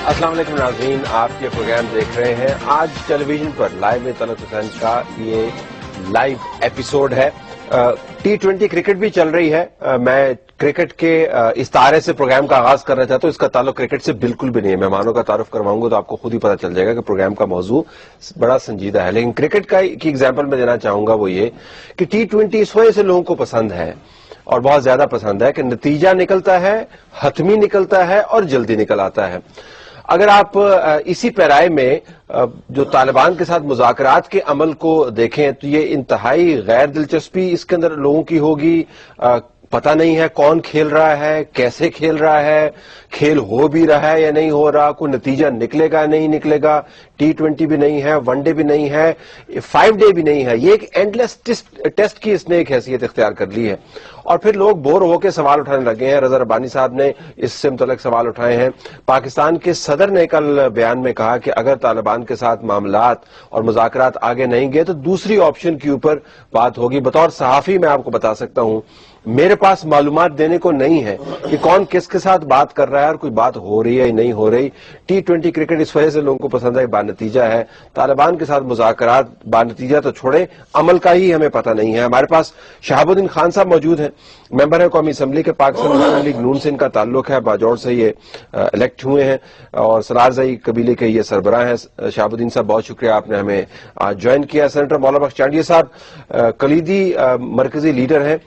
السلام علیکم ناظرین، آپ یہ پروگرام دیکھ رہے ہیں آج ٹیلی ویژن پر لائیو میں طلعت حسین کا یہ لائیو ایپیسوڈ ہے۔ T20 کرکٹ بھی چل رہی ہے۔ میں کرکٹ کے استعارے سے پروگرام کا آغاز کرنا چاہتا ہوں۔ اس کا تعلق کرکٹ سے بالکل بھی نہیں ہے۔ مہمانوں کا تعارف کرواؤں گا تو آپ کو خود ہی پتہ چل جائے گا کہ پروگرام کا موضوع بڑا سنجیدہ ہے، لیکن کرکٹ کی ایگزامپل میں دینا چاہوں گا وہ یہ کہ T20 اس وجہ سے لوگوں کو پسند ہے اور بہت زیادہ پسند ہے کہ نتیجہ نکلتا ہے، حتمی نکلتا ہے اور جلدی نکل آتا ہے۔ اگر آپ اسی پیرائے میں جو طالبان کے ساتھ مذاکرات کے عمل کو دیکھیں تو یہ انتہائی غیر دلچسپی اس کے اندر لوگوں کی ہوگی۔ پتہ نہیں ہے کون کھیل رہا ہے، کیسے کھیل رہا ہے، کھیل ہو بھی رہا ہے یا نہیں ہو رہا، کوئی نتیجہ نکلے گا نہیں نکلے گا۔ T20 بھی نہیں ہے، ون ڈے بھی نہیں ہے، 5 ڈے بھی نہیں ہے۔ یہ ایک اینڈلیس ٹیسٹ کی اس نے ایک حیثیت اختیار کر لی ہے اور پھر لوگ بور ہو کے سوال اٹھانے لگے ہیں۔ رضا ربانی صاحب نے اس سے متعلق سوال اٹھائے ہیں۔ پاکستان کے صدر نے کل بیان میں کہا کہ اگر طالبان کے ساتھ معاملات اور مذاکرات آگے نہیں گئے تو دوسری آپشن کے اوپر بات ہوگی۔ بطور صحافی میں آپ کو بتا سکتا ہوں میرے پاس معلومات دینے کو نہیں ہے کہ کون کس کے ساتھ بات کر رہا ہے اور کوئی بات ہو رہی ہے یا نہیں ہو رہی۔ T20 کرکٹ اس وجہ سے لوگوں کو پسند ہے، با نتیجہ ہے۔ طالبان کے ساتھ مذاکرات با نتیجہ تو چھوڑیں، عمل کا ہی ہمیں پتہ نہیں ہے۔ ہمارے پاس شہاب الدین خان صاحب موجود ہیں، ممبر ہے قومی اسمبلی کے، پاکستان مسلم لیگ نون سے ان کا تعلق ہے، باجوڑ سے یہ الیکٹ ہوئے ہیں اور سلارزئی قبیلے کے یہ سربراہ ہیں۔ شہاب الدین صاحب بہت شکریہ، آپ نے ہمیں آج جوائن کیا۔ سینیٹر مولانا بخش چانڈیہ صاحب کلیدی مرکزی لیڈر ہیں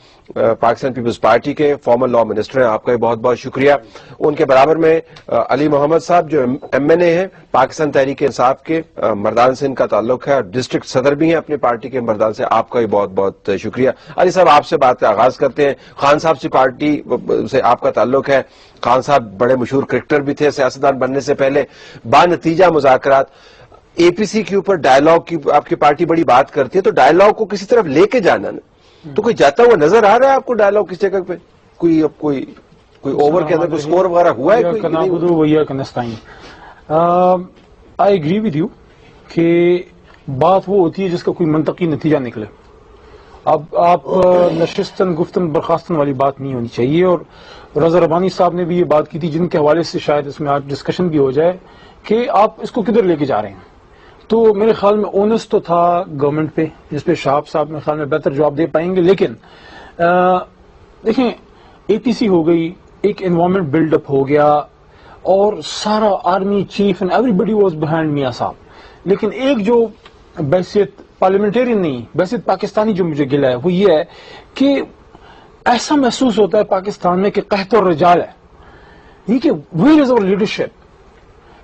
پاکستان پیپلز پارٹی کے، فارمر لا منسٹر ہیں، آپ کا بھی بہت بہت شکریہ۔ ان کے برابر میں علی محمد صاحب جو MNA ہیں پاکستان تحریک انصاف کے، مردان سے ان کا تعلق ہے، ڈسٹرکٹ صدر بھی ہیں اپنی پارٹی کے مردان سے، آپ کا بھی بہت بہت شکریہ۔ علی صاحب آپ سے بات کا آغاز کرتے ہیں۔ خان صاحب سے پارٹی سے آپ کا تعلق ہے، خان صاحب بڑے مشہور کرکٹر بھی تھے سیاستدان بننے سے پہلے۔ با نتیجہ مذاکرات APC کے اوپر ڈائلاگ کی آپ کی پارٹی بڑی بات کرتی ہے، تو ڈائلاگ کو کسی طرف لے کے جانا نا، تو کوئی جاتا ہوا نظر آ رہا ہے آپ کو ڈائلاگ کس جگہ پہ؟ کوئی اوور کے اندر کوئی سکور وغیرہ ہوا ہے؟ آئی ایگری ود یو کہ بات وہ ہوتی ہے جس کا کوئی منطقی نتیجہ نکلے۔ اب آپ نشستن گفتن برخاستن والی بات نہیں ہونی چاہیے، اور رضا ربانی صاحب نے بھی یہ بات کی تھی جن کے حوالے سے شاید اس میں آج ڈسکشن بھی ہو جائے کہ آپ اس کو کدھر لے کے جا رہے ہیں۔ تو میرے خیال میں اونس تو تھا گورنمنٹ پہ، جس پہ شہاب صاحب میرے خیال میں بہتر جواب دے پائیں گے، لیکن دیکھیں APC ہو گئی، ایک انوائرمنٹ بلڈ اپ ہو گیا اور سارا army chief and everybody was behind میاں صاحب، لیکن ایک جو بحثیت پارلیمنٹرین نہیں، بحثیت پاکستانی جو مجھے گلا ہے وہ یہ ہے کہ ایسا محسوس ہوتا ہے پاکستان میں کہ قحط الرجال ہے، یہ کہ ویئر از اور لیڈرشپ۔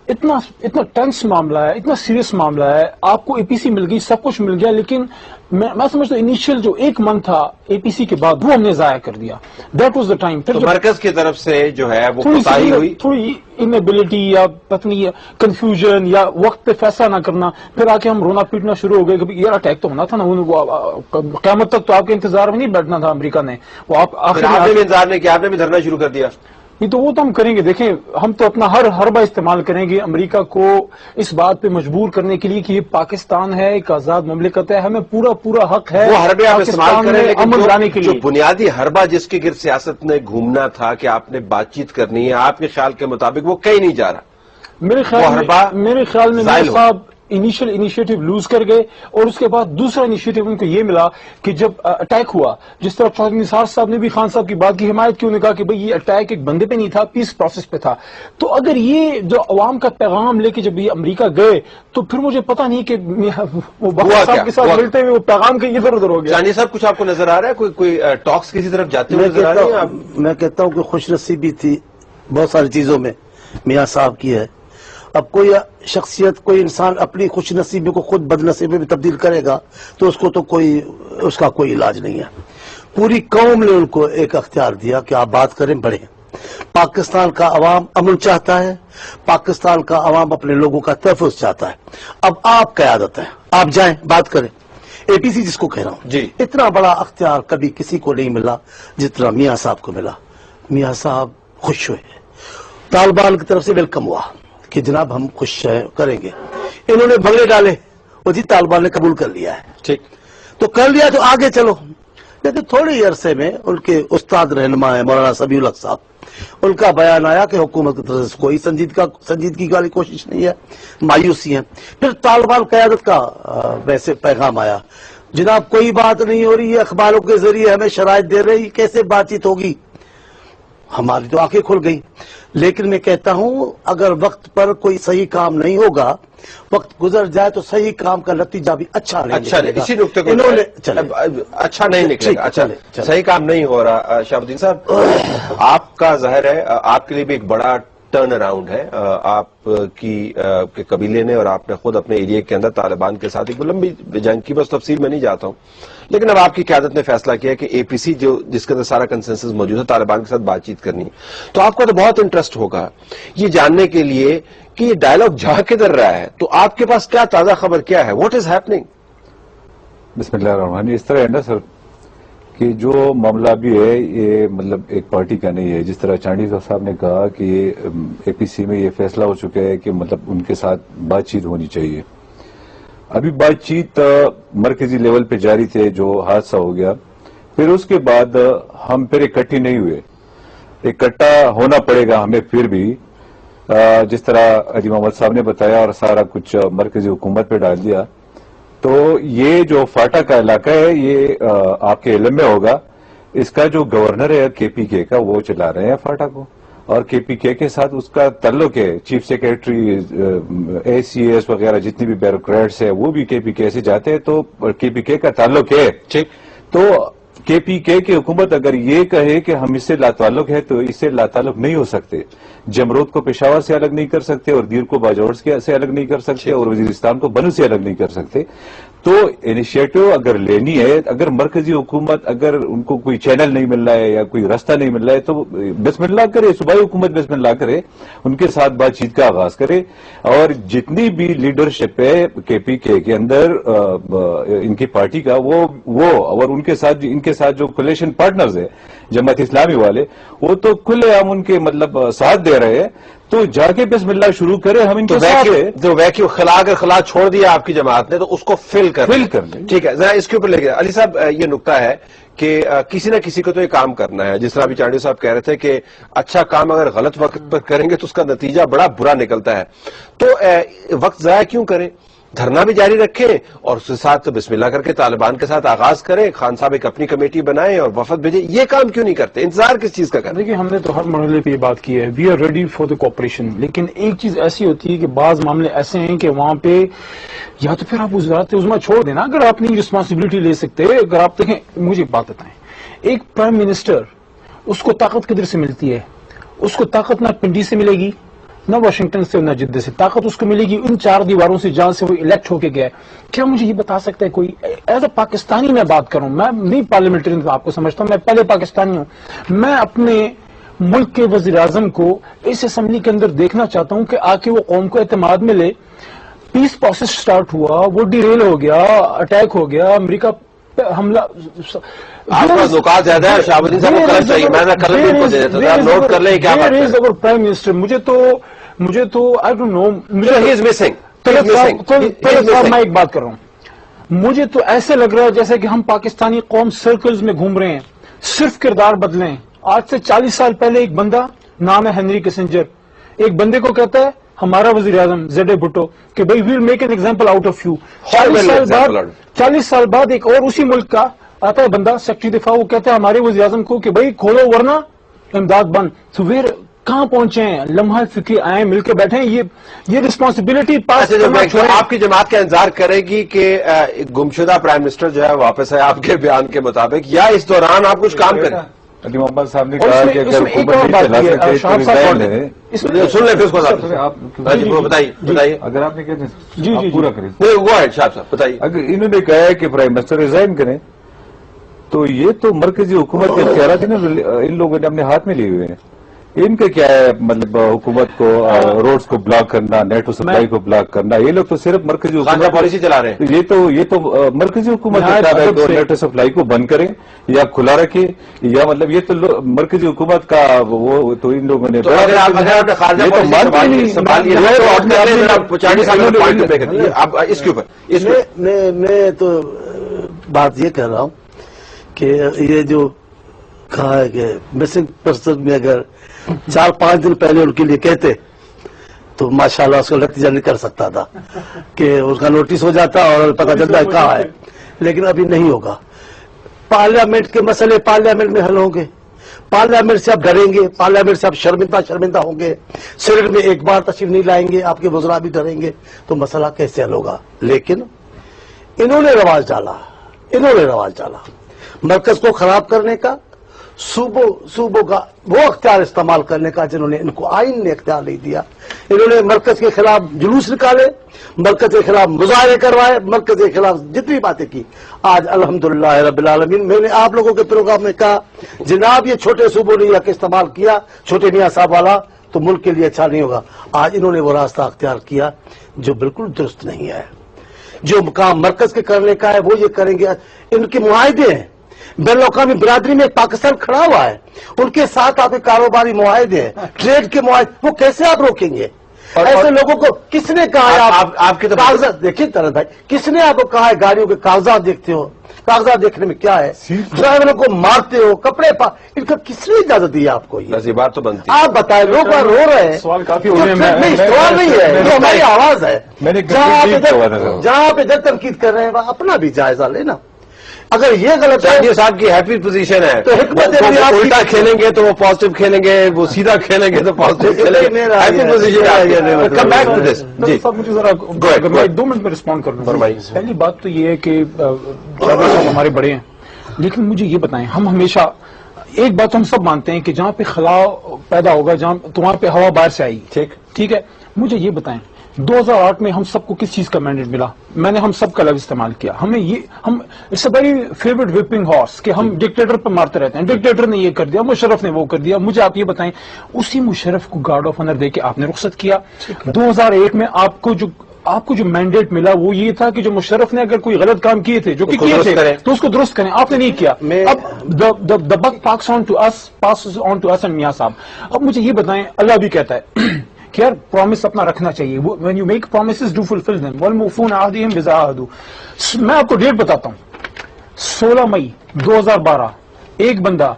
اتنا ٹینس معاملہ ہے، اتنا سیریس معاملہ ہے، آپ کو APC مل گئی، سب کچھ مل گیا، لیکن میں سمجھتا ہوں انیشیل جو 1 منتھ تھا APC کے بعد وہ ہم نے ضائع کر دیا۔ That was the time. مرکز کی طرف سے جو ہے وہ کوتاہی ہوئی، تھوڑی انیبلٹی یا پتہ نہیں کنفیوژن یا وقت پہ فیصلہ نہ کرنا، پھر آ کے ہم رونا پیٹنا شروع ہو گئے کہ یار اٹیک تو ہونا تھا نا، قیامت تک تو آپ کے انتظار میں نہیں بیٹھنا تھا امریکہ نے، وہ آپ نے بھی انتظار نہیں کیا، آپ نے بھی دھرنا شروع کر دیا۔ نہیں تو وہ تو ہم کریں گے، دیکھیں ہم تو اپنا ہر حربہ استعمال کریں گے امریکہ کو اس بات پہ مجبور کرنے کے لیے کہ یہ پاکستان ہے، ایک آزاد مملکت ہے، ہمیں پورا حق ہے وہ حربے آپ استعمال کریں، لیکن جو بنیادی حربہ جس کے گرد سیاست نے گھومنا تھا کہ آپ نے بات چیت کرنی ہے آپ کے خیال کے مطابق، وہ کہیں نہیں جا رہا۔ میرے خیال میں صاحب انیشیٹو لوز کر گئے، اور اس کے بعد دوسرا انیشیٹو ان کو یہ ملا کہ جب اٹیک ہوا، جس طرح چودھری نثار صاحب نے بھی خان صاحب کی بات کی حمایت کی، انہوں نے کہا کہ بھئی یہ اٹیک ایک بندے پہ نہیں تھا، پیس پروسیس پہ تھا۔ تو اگر یہ جو عوام کا پیغام لے کے جب یہ امریکہ گئے تو پھر مجھے پتہ نہیں کہ وہ بخش صاحب کے ساتھ ملتے ہوئے وہ پیغام کہیں ادھر ادھر ہو گیا۔ چانڈیہ صاحب کچھ آپ کو نظر آ رہا ہے کوئی ٹاکس کسی طرف جاتے ہوئے نظر آ رہے ہیں؟ میں کہتا ہوں کہ خوش نصیبی تھی بہت ساری چیزوں میں میاں صاحب کی ہے۔ اب کوئی شخصیت، کوئی انسان اپنی خوش نصیبی کو خود بد نصیبی میں تبدیل کرے گا تو اس کو تو اس کا کوئی علاج نہیں ہے۔ پوری قوم نے ان کو ایک اختیار دیا کہ آپ بات کریں، بڑھیں۔ پاکستان کا عوام امن چاہتا ہے، پاکستان کا عوام اپنے لوگوں کا تحفظ چاہتا ہے۔ اب آپ قیادت ہے، آپ جائیں بات کریں۔ APC جس کو کہہ رہا ہوں، اتنا بڑا اختیار کبھی کسی کو نہیں ملا جتنا میاں صاحب کو ملا۔ میاں صاحب خوش ہوئے، طالبان کی طرف سے ویلکم ہوا کہ جناب ہم خوش کریں گے۔ انہوں نے بھنگڑے ڈالے، وہ جی طالبان نے قبول کر لیا ہے، ٹھیک تو کر لیا تو آگے چلو۔ لیکن تھوڑے ہی عرصے میں ان کے استاد رہنما ہے مولانا سمیع الحق صاحب، ان کا بیان آیا کہ حکومت کی طرف سے کوئی سنجیدگی والی کوشش نہیں ہے، مایوسی ہے۔ پھر طالبان قیادت کا ویسے پیغام آیا، جناب کوئی بات نہیں ہو رہی ہے، اخباروں کے ذریعے ہمیں شرائط دے رہی، کیسے بات چیت ہوگی؟ ہماری تو آنکھیں کھل گئی۔ لیکن میں کہتا ہوں اگر وقت پر کوئی صحیح کام نہیں ہوگا، وقت گزر جائے تو صحیح کام کا نتیجہ بھی اچھا نہیں نکلے گا۔ اسی نقطے کو اچھا نہیں نکلے گا، اچھا صحیح کام نہیں ہو رہا۔ شہاب الدین صاحب، آپ کا ظاہر ہے آپ کے لیے بھی ایک بڑا ٹرن اراؤنڈ ہے، آپ کی قبیلے نے اور آپ نے خود اپنے ایریا کے اندر طالبان کے ساتھ ایک لمبی جنگ کی، بس تفصیل میں نہیں جاتا ہوں، لیکن اب آپ کی قیادت نے فیصلہ کیا کہ اے پی سی جس کے اندر سارا کنسنسس موجود ہے، طالبان کے ساتھ بات چیت کرنی ہے، تو آپ کا تو بہت انٹرسٹ ہوگا یہ جاننے کے لیے کہ یہ ڈائلاگ جا کدھر رہا ہے، تو آپ کے پاس کیا تازہ خبر کیا ہے؟ What is happening? بسم اللہ الرحمن الرحیم۔ اس طرح ہے نا سر کہ جو معاملہ بھی ہے یہ مطلب ایک پارٹی کا نہیں ہے، جس طرح چانڈی صاحب نے کہا کہ اے پی سی میں یہ فیصلہ ہو چکا ہے کہ مطلب ان کے ساتھ بات چیت ہونی چاہیے۔ ابھی بات چیت مرکزی لیول پہ جاری تھے، جو حادثہ ہو گیا، پھر اس کے بعد ہم پھر اکٹھے نہیں ہوئے، اکٹھا ہونا پڑے گا ہمیں پھر بھی، جس طرح علی محمد صاحب نے بتایا اور سارا کچھ مرکزی حکومت پہ ڈال دیا۔ تو یہ جو فاٹا کا علاقہ ہے یہ آپ کے علم میں ہوگا، اس کا جو گورنر ہے کے پی کے کا وہ چلا رہے ہیں فاٹا کو، اور کے پی کے ساتھ اس کا تعلق ہے، چیف سیکریٹری اے سی ایس وغیرہ جتنی بھی بیوروکریٹس ہیں وہ بھی کے پی کے سے جاتے ہیں، تو کے پی کے کا تعلق ہے۔ تو کے پی کے کی حکومت اگر یہ کہے کہ ہم اس سے لاتعلق ہے تو اس سے لاتعلق نہیں ہو سکتے، جمرود کو پشاور سے الگ نہیں کر سکتے، اور دیر کو باجوڑ سے الگ نہیں کر سکتے، اور وزیرستان کو بنو سے الگ نہیں کر سکتے۔ تو انیشیٹو اگر لینی ہے، اگر مرکزی حکومت اگر ان کو کوئی چینل نہیں مل رہا ہے یا کوئی راستہ نہیں مل رہا ہے تو بسم اللہ کرے، صوبائی حکومت بسم اللہ کرے، ان کے ساتھ بات چیت کا آغاز کرے، اور جتنی بھی لیڈرشپ ہے کے پی کے اندر ان کی پارٹی کا وہ اور ان کے ساتھ جو کولیشن پارٹنرز ہیں جماعت اسلامی والے، وہ تو کھلے عام ان کے مطلب ساتھ دے رہے ہیں، تو جا کے بسم اللہ شروع کرے، ہم ان کے ساتھ جو ویکیوم خلا چھوڑ دیا آپ کی جماعت نے تو اس کو فل کر لیں۔ ٹھیک ہے، ذرا اس کے اوپر لے کے علی صاحب یہ نقطہ ہے کہ کسی نہ کسی کو تو یہ کام کرنا ہے، جس طرح ابھی چانڈی صاحب کہہ رہے تھے کہ اچھا کام اگر غلط وقت پر کریں گے تو اس کا نتیجہ بڑا برا نکلتا ہے، تو وقت ضائع کیوں کریں؟ دھرنا بھی جاری رکھیں اور اس کے ساتھ بسم اللہ کر کے طالبان کے ساتھ آغاز کریں، خان صاحب ایک اپنی کمیٹی بنائیں اور وفد بھیجیں، یہ کام کیوں نہیں کرتے؟ انتظار کس چیز کا کریں؟ دیکھیے ہم نے تو ہر مرحلے پہ یہ بات کی ہے، we are ready for the cooperation, لیکن ایک چیز ایسی ہوتی ہے کہ بعض معاملے ایسے ہیں کہ وہاں پہ یا تو پھر آپ وزارت عظمیٰ چھوڑ دینا اگر آپ نہیں رسپانسبلٹی لے سکتے۔ اگر آپ دیکھیں، مجھے ایک بات بتائیں، ایک پرائم منسٹر اس کو طاقت کدھر سے ملتی ہے؟ اس کو طاقت نہ پنڈی سے ملے گی، نہ واشنگٹن سے، نہ جدہ سے، طاقت اس کو ملے گی ان چار دیواروں سے جہاں سے وہ الیکٹ ہو کے گیا ہے۔ کیا مجھے یہ بتا سکتا ہے کوئی، ایز اے پاکستانی میں بات کروں، میں نہیں پارلیمنٹرین آپ کو سمجھتا ہوں، میں پہلے پاکستانی ہوں، میں اپنے ملک کے وزیر اعظم کو اس اسمبلی کے اندر دیکھنا چاہتا ہوں کہ آ کے وہ قوم کو اعتماد میں لے۔ پیس پروسیس سٹارٹ ہوا، وہ ڈیریل ہو گیا، اٹیک ہو گیا، امریکہ حملہ، آپ کا نکات زیادہ ہے، شہاب الدین صاحب کو کلر چاہیے، میں کلر بھی ان کو دے دیتا تھا، آپ نوٹ کر لیں کیا بات ہے۔ اگر پرائم منسٹر مجھے تو آئی ڈونٹ نو، میں ایک بات کر رہا ہوں، مجھے تو ایسے لگ رہا ہے جیسے کہ ہم پاکستانی قوم سرکلز میں گھوم رہے ہیں، صرف کردار بدلیں۔ آج سے 40 سال پہلے ایک بندہ، نام ہے ہنری کسنجر، ایک بندے کو کہتا ہے ہمارا وزیر اعظم زیڈ اے بھٹو کہ بھائی we'll make an example out of you. 40 سال بعد ایک اور اسی ملک کا آتا ہے بندہ، سیکرٹری دفاع، وہ کہتا ہے ہمارے وزیر اعظم کو کہ بھائی کھولو ورنہ امداد بند۔ تو پھر کہاں پہنچے ہیں؟ لمحہ فکری آئے، مل کے بیٹھے ہیں، یہ رسپانسبلٹی پاس آپ کی جماعت کا انتظار کرے گی کہ گمشدہ پرائم منسٹر جو ہے واپس آئے آپ کے بیان کے مطابق، یا اس دوران آپ کچھ کام کریں؟ علی محمد صاحب نے کہا کہ اگر حکومت نہیں چلا سکتے تو ریزائن ہے۔ سن لیں پھر اس کو بتائیے، اگر آپ نے کہا پورا کریں، وہ ہے شاہ صاحب بتائیے۔ اگر انہوں نے کہا ہے کہ پرائم منسٹر ریزائن کریں تو یہ تو مرکزی حکومت کے اختیارات ان لوگوں نے اپنے ہاتھ میں لیے ہوئے ہیں۔ ان کا کیا ہے مطلب حکومت کو روڈز کو بلاک کرنا، نیٹ سپلائی کو بلاک کرنا، یہ لوگ تو صرف مرکزی حکومت پالیسی چلا رہے ہیں۔ یہ تو مرکزی حکومت نیٹ سپلائی کو بند کریں یا کھلا رکھے، یا مطلب یہ تو مرکزی حکومت کا وہ تو ان لوگوں نے میں تو بات یہ کہہ رہا ہوں کہ یہ جو کہا ہے کہ مسنگ پرسن میں اگر 4-5 دن پہلے ان کے لیے کہتے تو ماشاءاللہ اس کا نتیجہ نہیں کر سکتا تھا کہ اس کا نوٹس ہو جاتا اور پتہ چلتا ہے کہاں ہے، لیکن ابھی نہیں ہوگا. پارلیمنٹ کے مسئلے پارلیمنٹ میں حل ہوں گے، پارلیمنٹ سے آپ ڈریں گے، پارلیمنٹ سے آپ شرمندہ ہوں گے، سینٹ میں ایک بار تشریف نہیں لائیں گے، آپ کے وزراء بھی ڈریں گے، تو مسئلہ کیسے حل ہوگا؟ لیکن انہوں نے رواج ڈالا مرکز کو خراب کرنے کا، صوبوں کا وہ اختیار استعمال کرنے کا جنہوں نے ان کو آئین نے اختیار نہیں دیا. انہوں نے مرکز کے خلاف جلوس نکالے، مرکز کے خلاف مظاہرے کروائے، مرکز کے خلاف جتنی باتیں کی. آج الحمدللہ رب العالمین میں نے آپ لوگوں کے پروگرام میں کہا جناب یہ چھوٹے صوبوں نے یہ استعمال کیا، چھوٹے میاں صاحب والا، تو ملک کے لیے اچھا نہیں ہوگا. آج انہوں نے وہ راستہ اختیار کیا جو بالکل درست نہیں ہے. جو کام مرکز کے کرنے کا ہے وہ یہ کریں گے. ان کے معاہدے ہیں، بین الاقوامی برادری میں پاکستان کھڑا ہوا ہے، ان کے ساتھ آپ کے کاروباری معاہدے ہیں، ٹریڈ کے معاہدے، وہ کیسے آپ روکیں گے؟ ایسے لوگوں کو کس نے کہا ہے آپ کے کاغذات دیکھیں طرح بھائی، کس نے آپ کو کہا ہے گاڑیوں کے کاغذات دیکھتے ہو؟ کاغذات دیکھنے میں کیا ہے؟ ڈرائیوروں کو مارتے ہو، کپڑے ان کا کس نے اجازت دی آپ کو؟ یہ بات تو بنتی ہے. آپ بتائیں، لوگ رو رہے ہیں. سوال کافی نہیں، سوال نہیں ہے، یہ ہماری آواز ہے. جہاں پہ جب تنقید کر رہے ہیں اپنا بھی جائزہ لینا. اگر یہ غلط ہے، یہ صاحب کی ہیپی پوزیشن ہے تو حکمت وہ الٹا کھیلیں گے تو وہ پازیٹو کھیلیں گے، وہ سیدھا کھیلیں گے تو پازیٹو کھیلیں گے. Happy position. Come back to this. جی مجھے ذرا میں 2 منٹ میں رسپونڈ کر دوں. پہلی بات تو یہ ہے کہ ہمارے بڑے ہیں، لیکن مجھے یہ بتائیں، ہم ہمیشہ ایک بات ہم سب مانتے ہیں کہ جہاں پہ خلا پیدا ہوگا تو وہاں پہ ہوا باہر سے آئی. ٹھیک ہے. مجھے یہ بتائیں 2008 میں ہم سب کو کس چیز کا مینڈیٹ ملا؟ میں نے ہم سب کا لفظ استعمال کیا. ہمیں it's a very favourite whipping horse کہ ہم ڈکٹیٹر پہ مارتے رہتے ہیں. ڈکٹیٹر نے یہ کر دیا، مشرف نے وہ کر دیا. مجھے آپ یہ بتائیں، اسی مشرف کو گارڈ آف آنر دے کے آپ نے رخصت کیا. 2001 میں آپ کو جو مینڈیٹ ملا وہ یہ تھا کہ جو مشرف نے اگر کوئی غلط کام کیے تھے، جو کہ کیے تھے، تو اس کو درست کریں. آپ نے نہیں کیا. اب the buck passes on to us and میاں صاحب. اب مجھے یہ بتائیں، اللہ بھی کہتا ہے کہ یار پرومس اپنا رکھنا چاہیے. when you make promises do fulfill them. والموفون عہدہم اذا عاہدوا. میں آپ کو ڈیٹ بتاتا ہوں، 16 مئی 2012. ایک بندہ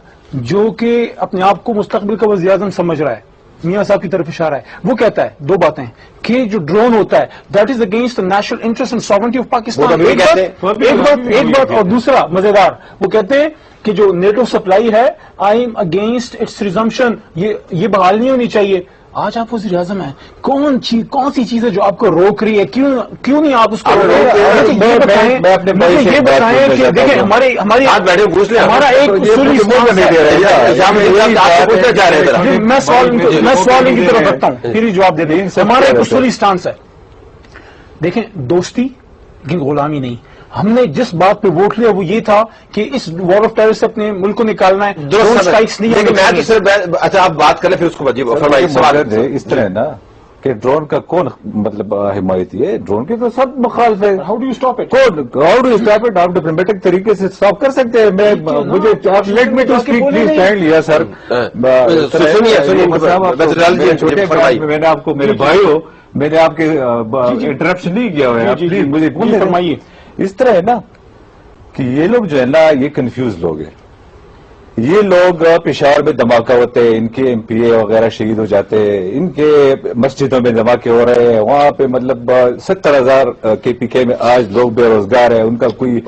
جو کہ اپنے آپ کو مستقبل کا وزیر اعظم سمجھ رہا ہے، میاں صاحب کی طرف اشارہ ہے، وہ کہتا ہے 2 باتیں کہ جو ڈرون ہوتا ہے that is against the national interest and sovereignty of Pakistan. ایک بات اور دوسرا مزیدار، وہ کہتے ہیں کہ جو نیٹو سپلائی ہے I am against it's resumption, یہ بحال نہیں ہونی چاہیے. آج آپ وزیر اعظم ہیں، کون سی چیز ہے جو آپ کو روک رہی ہے؟ کیوں نہیں آپ اس کو یہ بتائیں کہ دیکھیں ہماری ہمارا ایک اصولی میں سوال ان کی طرف رکھتا ہوں، پھر جواب دے دیں. ہمارا ایک اصولی سٹانس ہے، دیکھیں دوستی لیکن غلامی نہیں. ہم نے جس بات پہ ووٹ لیا وہ یہ تھا کہ اس وار آف ٹیرر سے اپنے ملک کو نکالنا ہے. اچھا آپ بات کریں پھر اس کو اس طرح ہے نا کہ ڈرون کا کون مطلب حمایتی ہے؟ ڈرون کے تو سب مخالف ہے. How do you stop it? آپ ڈپلومیٹک طریقے سے اسٹاپ کر سکتے ہیں. مجھے let me to speak please kindly. Yes sir, میں نے آپ کو میرے بھائی ہو، میں نے آپ کے انٹرپشن نہیں کیا ہوا ہے، پلیز مجھے بولنے فرمائیے. اس طرح ہے نا کہ یہ لوگ جو ہے نا یہ کنفیوز لوگ ہیں. یہ لوگ پشاور میں دھماکہ ہوتے ہیں، ان کے ایم پی اے وغیرہ شہید ہو جاتے ہیں، ان کے مسجدوں میں دھماکے ہو رہے ہیں، وہاں پہ مطلب 70,000 کے پی کے میں آج لوگ بے روزگار ہیں، ان کا کوئی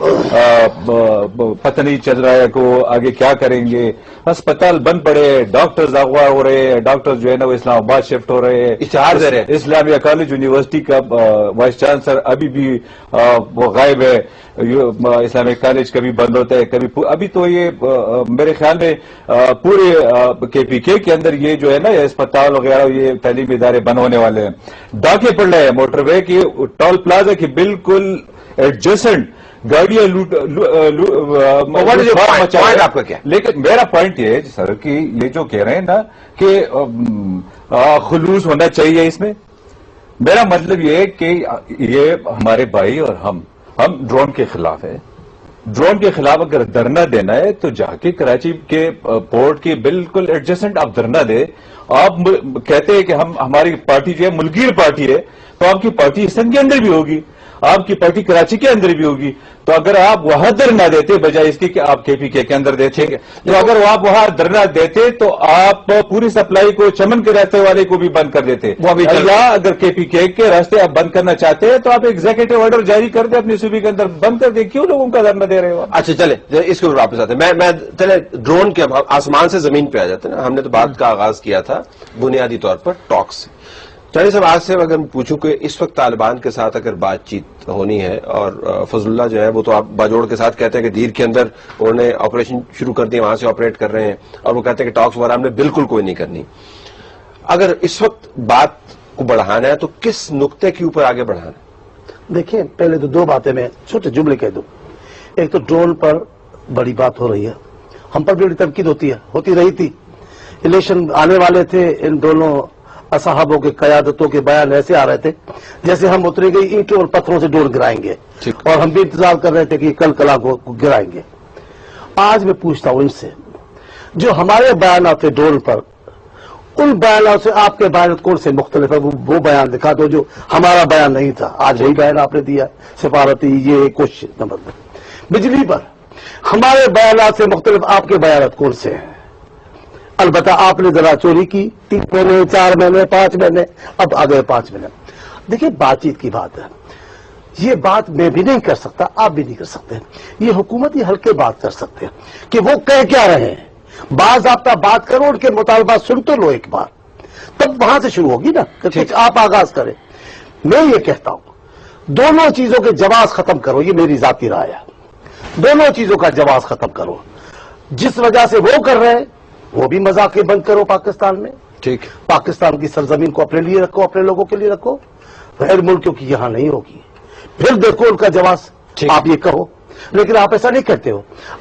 پتہ نہیں چل رہا ہے کہ وہ آگے کیا کریں گے. ہسپتال بند پڑے، ڈاکٹرز اغوا ہو رہے ہیں، ڈاکٹر جو ہے نا وہ اسلام آباد شفٹ ہو رہے ہیں. اشتہار دے رہے ہیں. اسلامیہ کالج یونیورسٹی کا وائس چانسلر ابھی بھی وہ غائب ہے. اسلامک کالج کبھی بند ہوتا ہے، کبھی ابھی تو یہ میرے خیال میں پورے کے پی کے اندر یہ جو ہے نا اسپتال وغیرہ یہ تعلیمی ادارے بند ہونے والے ہیں. ڈاکے پڑ رہے ہیں موٹر وے کی ٹول پلازا کی بالکل ایڈجسنٹ گاڑیاں آپ کا کیا؟ لیکن میرا پوائنٹ یہ ہے سر کہ یہ جو کہہ رہے ہیں نا کہ خلوص ہونا چاہیے اس میں، میرا مطلب یہ ہے کہ یہ ہمارے بھائی اور ہم ڈرون کے خلاف ہے. ڈرون کے خلاف اگر دھرنا دینا ہے تو جا کے کراچی کے پورٹ کے بالکل ایڈجسٹنٹ آپ دھرنا دے. آپ کہتے ہیں کہ ہماری پارٹی جو ہے ملگیر پارٹی ہے، تو آپ کی پارٹی اسٹن کے اندر بھی ہوگی, آپ کی پارٹی کراچی کے اندر بھی ہوگی. تو اگر آپ وہاں دھرنا دیتے بجائے اس کے آپ کے پی کے اندر دیتے, تو اگر آپ وہاں دھرنا دیتے تو آپ پوری سپلائی کو چمن کے راستے والے کو بھی بند کر دیتے. یا اگر کے پی کے راستے آپ بند کرنا چاہتے ہیں تو آپ ایگزیکٹو آرڈر جاری کر دیں اپنی صوبے کے اندر, بند کر دیں. کیوں لوگوں کا دھرنا دے رہے ہو؟ اچھا چلے اس کے اوپر واپس آتے ہیں. میں چلے ڈرون کے آسمان سے زمین پہ آ جاتے ہیں نا. ہم نے تو بات کا آغاز کیا تھا بنیادی طور پر ٹاکس. چاہیے صاحب آج سے اگر پوچھوں کہ اس وقت طالبان کے ساتھ اگر بات چیت ہونی ہے, اور فضل اللہ جو ہے وہ تو آپ باجوڑ کے ساتھ کہتے ہیں کہ دیر کے اندر انہوں نے آپریشن شروع کر دیا, وہاں سے آپریٹ کر رہے ہیں, اور وہ کہتے ہیں کہ ٹاکس وغیرہ ہم نے بالکل کوئی نہیں کرنی. اگر اس وقت بات کو بڑھانا ہے تو کس نقطے کے اوپر آگے بڑھانا ہے؟ دیکھیں پہلے تو دو باتیں میں چھوٹے جملے کہہ دوں. ایک تو ڈرون پر بڑی بات ہو رہی ہے, ہم پر بھی بڑی تنقید ہوتی رہی تھی. الیکشن آنے والے تھے, ان دونوں اصحابوں کے قیادتوں کے بیان ایسے آ رہے تھے جیسے ہم اترے گئی اینٹوں اور پتھروں سے ڈرون گرائیں گے, اور ہم بھی انتظار کر رہے تھے کہ کل کلا کو گرائیں گے. آج میں پوچھتا ہوں ان سے, جو ہمارے بیانات تھے ڈرون پر, ان بیانات سے آپ کے بیانات کون سے مختلف ہے؟ وہ بیان دکھا دو جو ہمارا بیان نہیں تھا. آج وہی بیان آپ نے دیا, سفارتی یہ کچھ نمبر. بجلی پر ہمارے بیانات سے مختلف آپ کے بیانات کون سے ہیں؟ البتہ آپ نے ذرا چوری کی 3 مہینے 4 مہینے 5 مہینے, اب آ گئے 5 مہینے. دیکھیں بات چیت کی بات ہے, یہ بات میں بھی نہیں کر سکتا, آپ بھی نہیں کر سکتے. یہ حکومت یہ ہلکے بات کر سکتے ہیں کہ وہ کہہ کیا رہے ہیں. باضابطہ بات کرو, ان کے مطالبات سن تو لو ایک بار, تب وہاں سے شروع ہوگی نا کہ کچھ آپ آغاز کریں. میں یہ کہتا ہوں دونوں چیزوں کے جواز ختم کرو, یہ میری ذاتی رائے ہے. دونوں چیزوں کا جواز ختم کرو. جس وجہ سے وہ کر رہے ہیں وہ بھی مذاقیں بند کرو پاکستان میں. ٹھیک, پاکستان کی سرزمین کو اپنے لیے رکھو, اپنے لوگوں کے لیے رکھو, غیر ملکوں کی یہاں نہیں ہوگی. پھر دیکھو ان کا جواز, آپ یہ کہو. لیکن آپ ایسا نہیں کرتے ہو.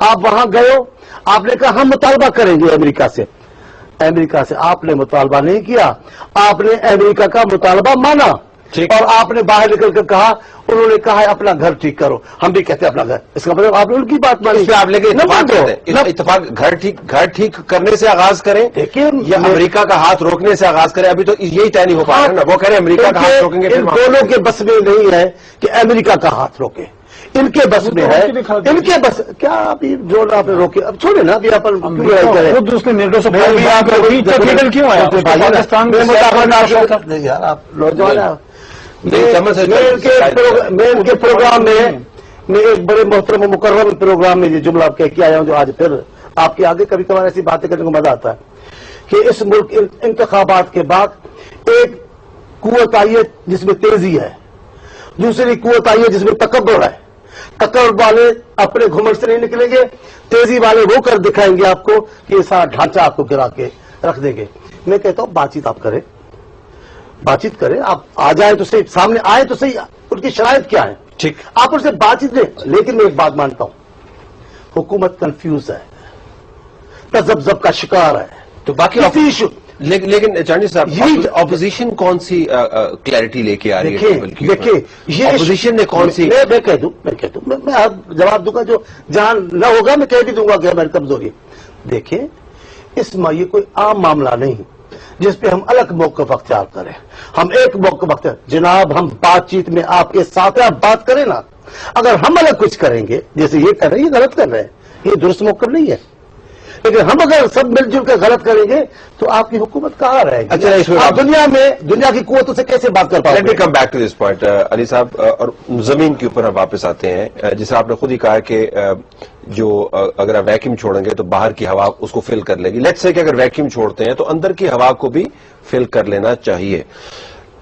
آپ وہاں گئے ہو, آپ نے کہا ہم مطالبہ کریں گے امریکہ سے. امریکہ سے آپ نے مطالبہ نہیں کیا, آپ نے امریکہ کا مطالبہ مانا, اور آپ نے باہر نکل کر کہا, انہوں نے کہا ہے اپنا گھر ٹھیک کرو. ہم بھی کہتے ہیں اپنا گھر, اس کا مطلب آپ نے ان کی بات مانی. آپ لیکن اتفاق گھر ٹھیک کرنے سے آغاز کریں یا امریکہ کا ہاتھ روکنے سے آغاز کریں؟ ابھی تو یہی طے نہیں ہو پا رہا نا. وہ کہہ رہے ہیں امریکہ کا ہاتھ روکیں گے. ان دونوں کے بس میں نہیں ہے کہ امریکہ کا ہاتھ روکے, ان کے بس میں ہے, ان کے بس کیا ابھی جو آپ نے روکے. اب چھوڑے نا, ابھی آپ نیٹو سے میں ان کے پروگرام میں ایک بڑے محترم و مکرم پروگرام میں یہ جملہ آپ کہہ کے آیا ہوں, جو آج پھر آپ کے آگے کبھی کبھار ایسی باتیں کرنے کو مزہ آتا ہے کہ اس ملک انتخابات کے بعد ایک قوت آئی ہے جس میں تیزی ہے, دوسری قوت آئی ہے جس میں تکبر ہے. تکبر والے اپنے گھمنڈ سے نہیں نکلیں گے, تیزی والے وہ کر دکھائیں گے آپ کو کہ یہ سارا ڈھانچہ آپ کو گرا کے رکھ دیں گے. میں کہتا ہوں بات چیت آپ کریں, بات چیت کریں, آپ آ جائیں تو صحیح, سامنے آئے تو صحیح, ان کی شرائط کیا ہے, ٹھیک, آپ ان سے بات چیت لیں. لیکن میں ایک بات مانتا ہوں, حکومت کنفیوز ہے, تذبذب کا شکار ہے. تو باقی لیکن چانڈی صاحب اپوزیشن کون سی کلیئرٹی لے کے آ رہی ہے؟ دیکھیں یہ اپوزیشن نے کون سی, میں کہہ دوں میں جواب دوں گا, جو جہاں نہ ہوگا میں کہہ بھی دوں گا کہ ہماری کمزوری ہے. دیکھیں اس میں یہ کوئی عام معاملہ نہیں جس پہ ہم الگ موقف اختیار کریں. ہم ایک موقف اختیار, جناب ہم بات چیت میں آپ کے ساتھ آپ بات کریں نا. اگر ہم الگ کچھ کریں گے جیسے یہ کر رہے ہیں, یہ غلط کر رہے ہیں, یہ درست موقف نہیں ہے. لیکن ہم اگر سب مل جل کر غلط کریں گے تو آپ کی حکومت کہاں رہے گی؟ اچھا, آپ دنیا کی قوتوں سے کیسے بات کر پائیں گے؟ Let me come back to this point Ali صاحب, اور زمین کے اوپر ہم واپس آتے ہیں. جیسے آپ نے خود ہی کہا کہ جو اگر آپ ویکیوم چھوڑیں گے تو باہر کی ہوا اس کو فل کر لے گی. لیٹس سے کہ اگر ویکیوم چھوڑتے ہیں تو اندر کی ہوا کو بھی فل کر لینا چاہیے.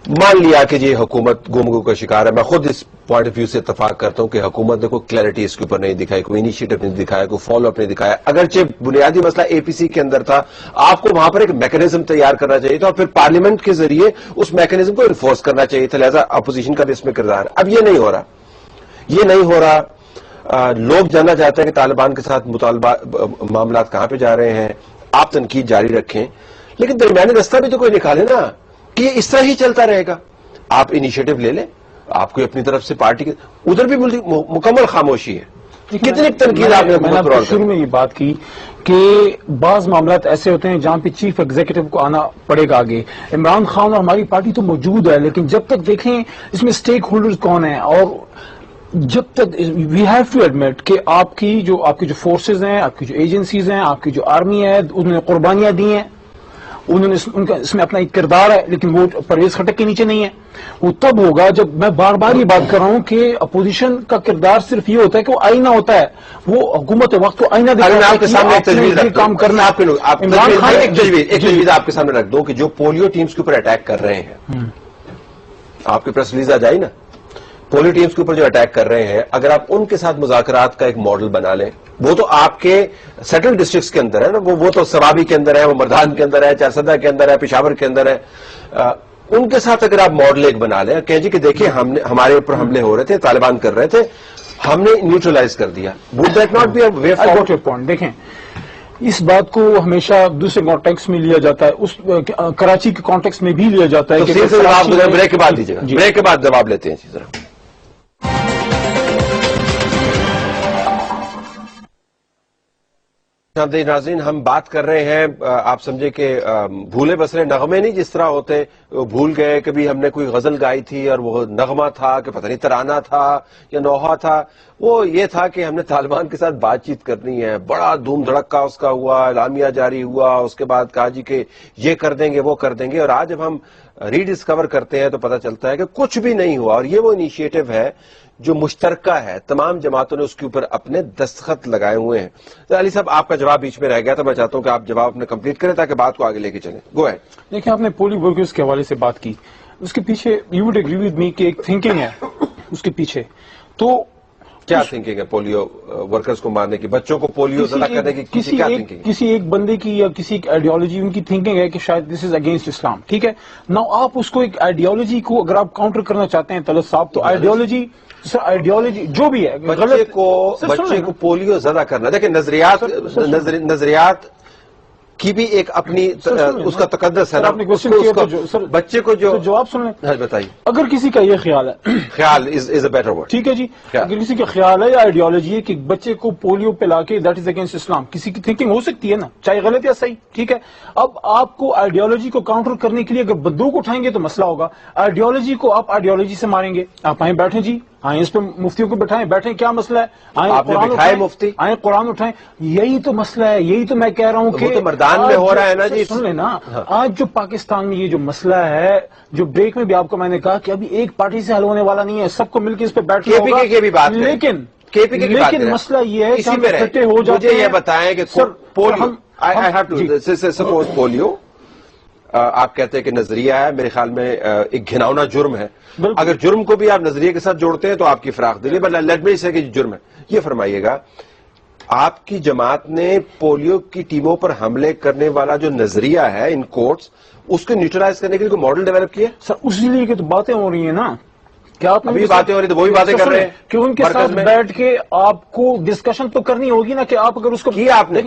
مان لیا کہ یہ حکومت گمگو کا شکار ہے. میں خود اس پوائنٹ آف ویو سے اتفاق کرتا ہوں کہ حکومت نے کوئی کلیئرٹی اس کے اوپر نہیں دکھائی, کوئی انیشیٹو نہیں دکھایا, کوئی فالو اپ نہیں دکھایا. اگرچہ بنیادی مسئلہ اے پی سی کے اندر تھا, آپ کو وہاں پر ایک میکینزم تیار کرنا چاہیے تھا اور پھر پارلیمنٹ کے ذریعے اس میکینزم کو انفورس کرنا چاہیے تھا. لہذا اپوزیشن کا بھی اس میں کردار ہے. اب یہ نہیں ہو رہا. لوگ جاننا چاہتے ہیں کہ طالبان کے ساتھ معاملات کہاں پہ جا رہے ہیں. آپ تنقید جاری رکھیں, لیکن درمیانی رستہ بھی تو کوئی نکالے نا کہ یہ اس طرح ہی چلتا رہے گا. آپ انیشیٹو لے لیں, آپ کو اپنی طرف سے پارٹی کے ادھر بھی مکمل خاموشی ہے. کتنی تنقید آپ نے میں نے حکومت پر اور شروع میں یہ بات کی کہ بعض معاملات ایسے ہوتے ہیں جہاں پہ چیف ایگزیکٹو کو آنا پڑے گا آگے. عمران خان اور ہماری پارٹی تو موجود ہے، لیکن جب تک دیکھیں اس میں اسٹیک ہولڈرز کون ہیں، اور جب تک وی ہیو ٹو ایڈمٹ کہ آپ کی جو فورسز ہیں، آپ کی جو ایجنسیز ہیں، آپ کی جو آرمی ہے، انہوں نے قربانیاں دی ہیں، انہوں نے ان کا اس میں اپنا ایک کردار ہے، لیکن وہ پرویز خٹک کے نیچے نہیں ہے. وہ تب ہوگا جب میں بار بار یہ بات کر رہا ہوں کہ اپوزیشن کا کردار صرف یہ ہوتا ہے کہ وہ آئینہ ہوتا ہے، وہ حکومت وقت کو آئینہ میں دکھاتا ہے آپ کے کہ سامنے ایک آپ نے تجویز یہ رکھ کام کرنا ہے. عمران خان ایک تجویز آپ کے سامنے رکھ دو کہ جو پولیو ٹیمز کے اوپر اٹیک کر رہے ہیں، آپ کی پریس ریلیز آ جائے نا، پولیو ٹیمز کے اوپر جو اٹیک کر رہے ہیں، اگر آپ ان کے ساتھ مذاکرات کا ایک ماڈل بنا لیں، وہ تو آپ کے سیٹل ڈسٹرکٹس کے اندر ہے نا، وہ تو سوابی کے اندر ہے، وہ مردان کے اندر ہے، چارسدہ کے اندر ہے، پشاور کے اندر ہے، ان کے ساتھ اگر آپ ماڈل ایک بنا لیں، کہیں جی کہ دیکھیں ہمارے اوپر حملے ہو رہے تھے، طالبان کر رہے تھے، ہم نے نیوٹرلائز کر دیا. Would that not be a way forward? دیکھیں اس بات کو ہمیشہ دوسرے کانٹیکس میں لیا جاتا ہے، اس کراچی کے کانٹیکس میں بھی لیا جاتا ہے. تفصیل سے جواب بریک کے بعد دیجیے گا، بریک کے بعد جواب لیتے ہیں ذرا. ناظرین، ہم بات کر رہے ہیں، آپ سمجھے کہ بھولے بسرے نغمے نہیں جس طرح ہوتے، بھول گئے کبھی ہم نے کوئی غزل گائی تھی اور وہ نغمہ تھا کہ پتہ نہیں ترانہ تھا یا نوحہ تھا، وہ یہ تھا کہ ہم نے طالبان کے ساتھ بات چیت کرنی ہے، بڑا دھوم دھڑکا اس کا ہوا، اعلامیہ جاری ہوا، اس کے بعد کہا جی کہ یہ کر دیں گے وہ کر دیں گے، اور آج جب ہم ری ڈسکور کرتے ہیں تو پتہ چلتا ہے کہ کچھ بھی نہیں ہوا. اور یہ وہ انیشیٹو ہے جو مشترکہ ہے، تمام جماعتوں نے اس کے اوپر اپنے دستخط لگائے ہوئے ہیں. تو علی صاحب آپ کا جواب بیچ میں رہ گیا تھا، میں چاہتا ہوں کہ آپ جواب اپنے کمپلیٹ کریں تاکہ بات کو آگے لے کے چلیں. Go ahead. دیکھیں آپ نے پولنگ ورکرز کے حوالے سے بات کی، اس کے پیچھے you would agree with me کہ ایک تھنکنگ ہے اس کے پیچھے. تو کیا تھنکنگ ہے پولیو ورکرز کو مارنے کی، بچوں کو پولیو زدہ کرنے کی؟ کیا تھنکنگ ہے؟ کسی ایک بندے کی یا کسی ایک آئیڈیالوجی ان کی تھنکنگ ہے کہ شاید دس از اگینسٹ اسلام. ٹھیک ہے نا، آپ اس کو ایک آئیڈیالوجی کو اگر آپ کاؤنٹر کرنا چاہتے ہیں طلعت صاحب، تو آئیڈیالوجی جو بھی ہے بچے کو پولیو زدہ کرنا، دیکھیں نظریات کی بھی ایک اپنی اس کا تقدس ہے نا. بچے کو جو جواب سن لیں، بتائیے. اگر کسی کا یہ خیال ہے، خیال از اے بیٹر ورڈ. ٹھیک ہے جی، اگر کسی کا خیال ہے یا آئیڈیالوجی ہے کہ بچے کو پولیو پلا کے دیٹ از اگینسٹ اسلام، کسی کی تھنکنگ ہو سکتی ہے نا، چاہے غلط یا صحیح. ٹھیک ہے، اب آپ کو آئیڈیالوجی کو کاؤنٹر کرنے کے لیے اگر بندوق اٹھائیں گے تو مسئلہ ہوگا. آئیڈیالوجی کو آپ آئیڈیالوجی سے ماریں گے، آپ آئیں بیٹھیں جی، آئیں اس پہ مفتیوں کو بٹھائیں، بیٹھیں، کیا مسئلہ ہے؟ آئیں مفتی، آئیں قرآن اٹھائیں. یہی تو مسئلہ ہے، یہی تو میں کہہ رہا ہوں کہ مردان میں ہو رہا ہے نا جی. سن لیں نا، آج جو پاکستان میں یہ جو مسئلہ ہے، جو بریک میں بھی آپ کو میں نے کہا کہ ابھی ایک پارٹی سے حل ہونے والا نہیں ہے، سب کو مل کے اس پہ بیٹھنا ہوگا. لیکن مسئلہ یہ ہے کہ ہم اکٹھے ہو جاتے ہیں. مجھے یہ بتائیں کہ سپوز پولیو آپ کہتے ہیں کہ نظریہ ہے، میرے خیال میں ایک گھناؤنا جرم ہے. اگر جرم کو بھی آپ نظریے کے ساتھ جوڑتے ہیں تو آپ کی فراخ دلی، بٹ لیٹ می سے کہ جرم ہے. یہ فرمائیے گا، آپ کی جماعت نے پولیو کی ٹیموں پر حملے کرنے والا جو نظریہ ہے ان کوٹس، اس کو نیوٹرلائز کرنے کے لیے کوئی ماڈل ڈیولپ کیا؟ سر اسی لیے کہ تو باتیں ہو رہی ہیں نا، کیا آپ ابھی باتیں ہو رہی تو وہی باتیں کر رہے ہیں کہ ان کے ساتھ بیٹھ کے آپ کو ڈسکشن تو کرنی ہوگی نا، کہ آپ اگر اس کو کیا آپ نے.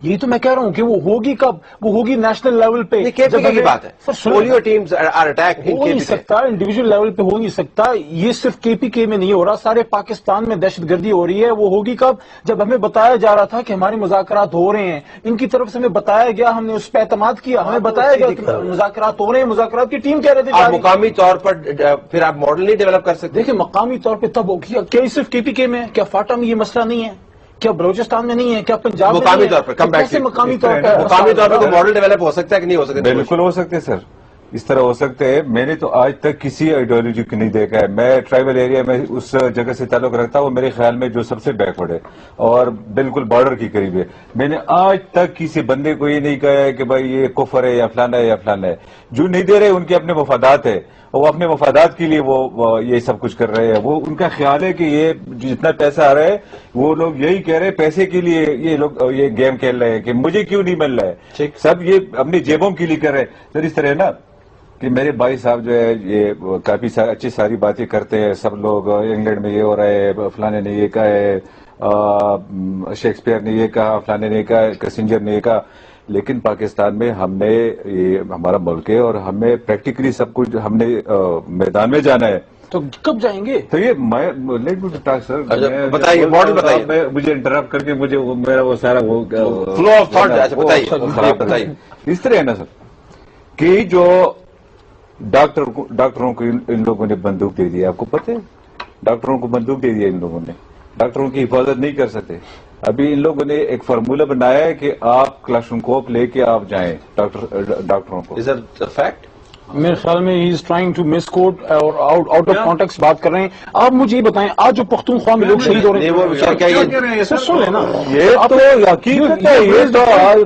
یہی تو میں کہہ رہا ہوں کہ وہ ہوگی کب، وہ ہوگی نیشنل لیول پہ. کی بات ہے، پولیو ٹیمز آر اٹیک. ہو نہیں سکتا انڈیویجل لیول پہ، ہو نہیں سکتا. یہ صرف کے پی کے میں نہیں ہو رہا، سارے پاکستان میں دہشت گردی ہو رہی ہے. وہ ہوگی کب؟ جب ہمیں بتایا جا رہا تھا کہ ہمارے مذاکرات ہو رہے ہیں، ان کی طرف سے ہمیں بتایا گیا، ہم نے اس پہ اعتماد کیا، ہمیں بتایا گیا کہ مذاکرات ہو رہے ہیں، مذاکرات کی ٹیم کہہ رہے تھے. آپ مقامی طور پر پھر آپ ماڈل نہیں ڈیولپ کر سکتے؟ دیکھیں مقامی طور پہ تب ہوگی. کیا صرف کے پی کے میں؟ کیا فاٹا میں یہ مسئلہ نہیں ہے؟ کیا بلوچستان میں نہیں ہے؟ کیا پنجاب میں؟ مقامی طور پر کیسے مقامی طور پہ کوئی ماڈل ڈیولپ ہو سکتا ہے کہ نہیں ہو سکتا؟ بالکل ہو سکتے سر، اس طرح ہو سکتے ہیں. میں نے تو آج تک کسی آئیڈیالوجی کو نہیں دیکھا ہے. میں ٹرائبل ایریا میں اس جگہ سے تعلق رکھتا ہوں، میرے خیال میں جو سب سے بیکورڈ ہے اور بالکل بارڈر کی قریب ہے. میں نے آج تک کسی بندے کو یہ نہیں کہا ہے کہ بھائی یہ کفر ہے یا فلانا ہے یا فلانا ہے. جو نہیں دے رہے ان کے اپنے مفادات ہے، وہ اپنے مفادات کے لیے وہ یہ سب کچھ کر رہے ہیں. وہ ان کا خیال ہے کہ یہ جتنا پیسہ آ رہا ہے، وہ لوگ یہی کہہ رہے ہیں پیسے کے لیے یہ لوگ یہ گیم کھیل رہے ہیں کہ مجھے کیوں نہیں مل رہا ہے. سب یہ اپنی جیبوں کے لیے کر رہے ہیں. سر اس طرح ہے نا کہ میرے بھائی صاحب جو ہے یہ کافی اچھی ساری باتیں کرتے ہیں. سب لوگ انگلینڈ میں یہ ہو رہا ہے، فلانے نے یہ کہا ہے، شیکسپیئر نے یہ کہا، فلانے نے کہا، کسنجر نے یہ کہا. لیکن پاکستان میں ہم نے یہ ہمارا ملک ہے اور ہمیں پریکٹیکلی سب کچھ ہم نے میدان میں جانا ہے. تو کب جائیں گے؟ تو یہ لیٹ می ٹاک سر، بتائیے ماڈل بتائیے، مجھے انٹرپٹ کر کے مجھے میرا وہ سارا وہ فلو آف تھاٹ بتائیے. اس طرح ہے نا سر کہ جو ڈاکٹروں کو ان لوگوں نے بندوق دے دی، آپ کو پتہ ہے ڈاکٹروں کو بندوق دے دیا ان لوگوں نے، ڈاکٹروں کی حفاظت نہیں کر سکتے. ابھی ان لوگوں نے ایک فارمولہ بنایا ہے کہ آپ کلاشنکوف لے کے آپ جائیں ڈاکٹروں کو. Is that a fact? میرے خیال میں ہی از ٹرائنگ ٹو مس کوٹ اور آؤٹ آف کانٹیکسٹ بات کر رہے ہیں. آپ مجھے یہ بتائیں آج جو پختونخوا میں لوگ شہید ہو رہے ہیں، سن لیں نا، یہ تو حقیقت ہے، یہ تو آج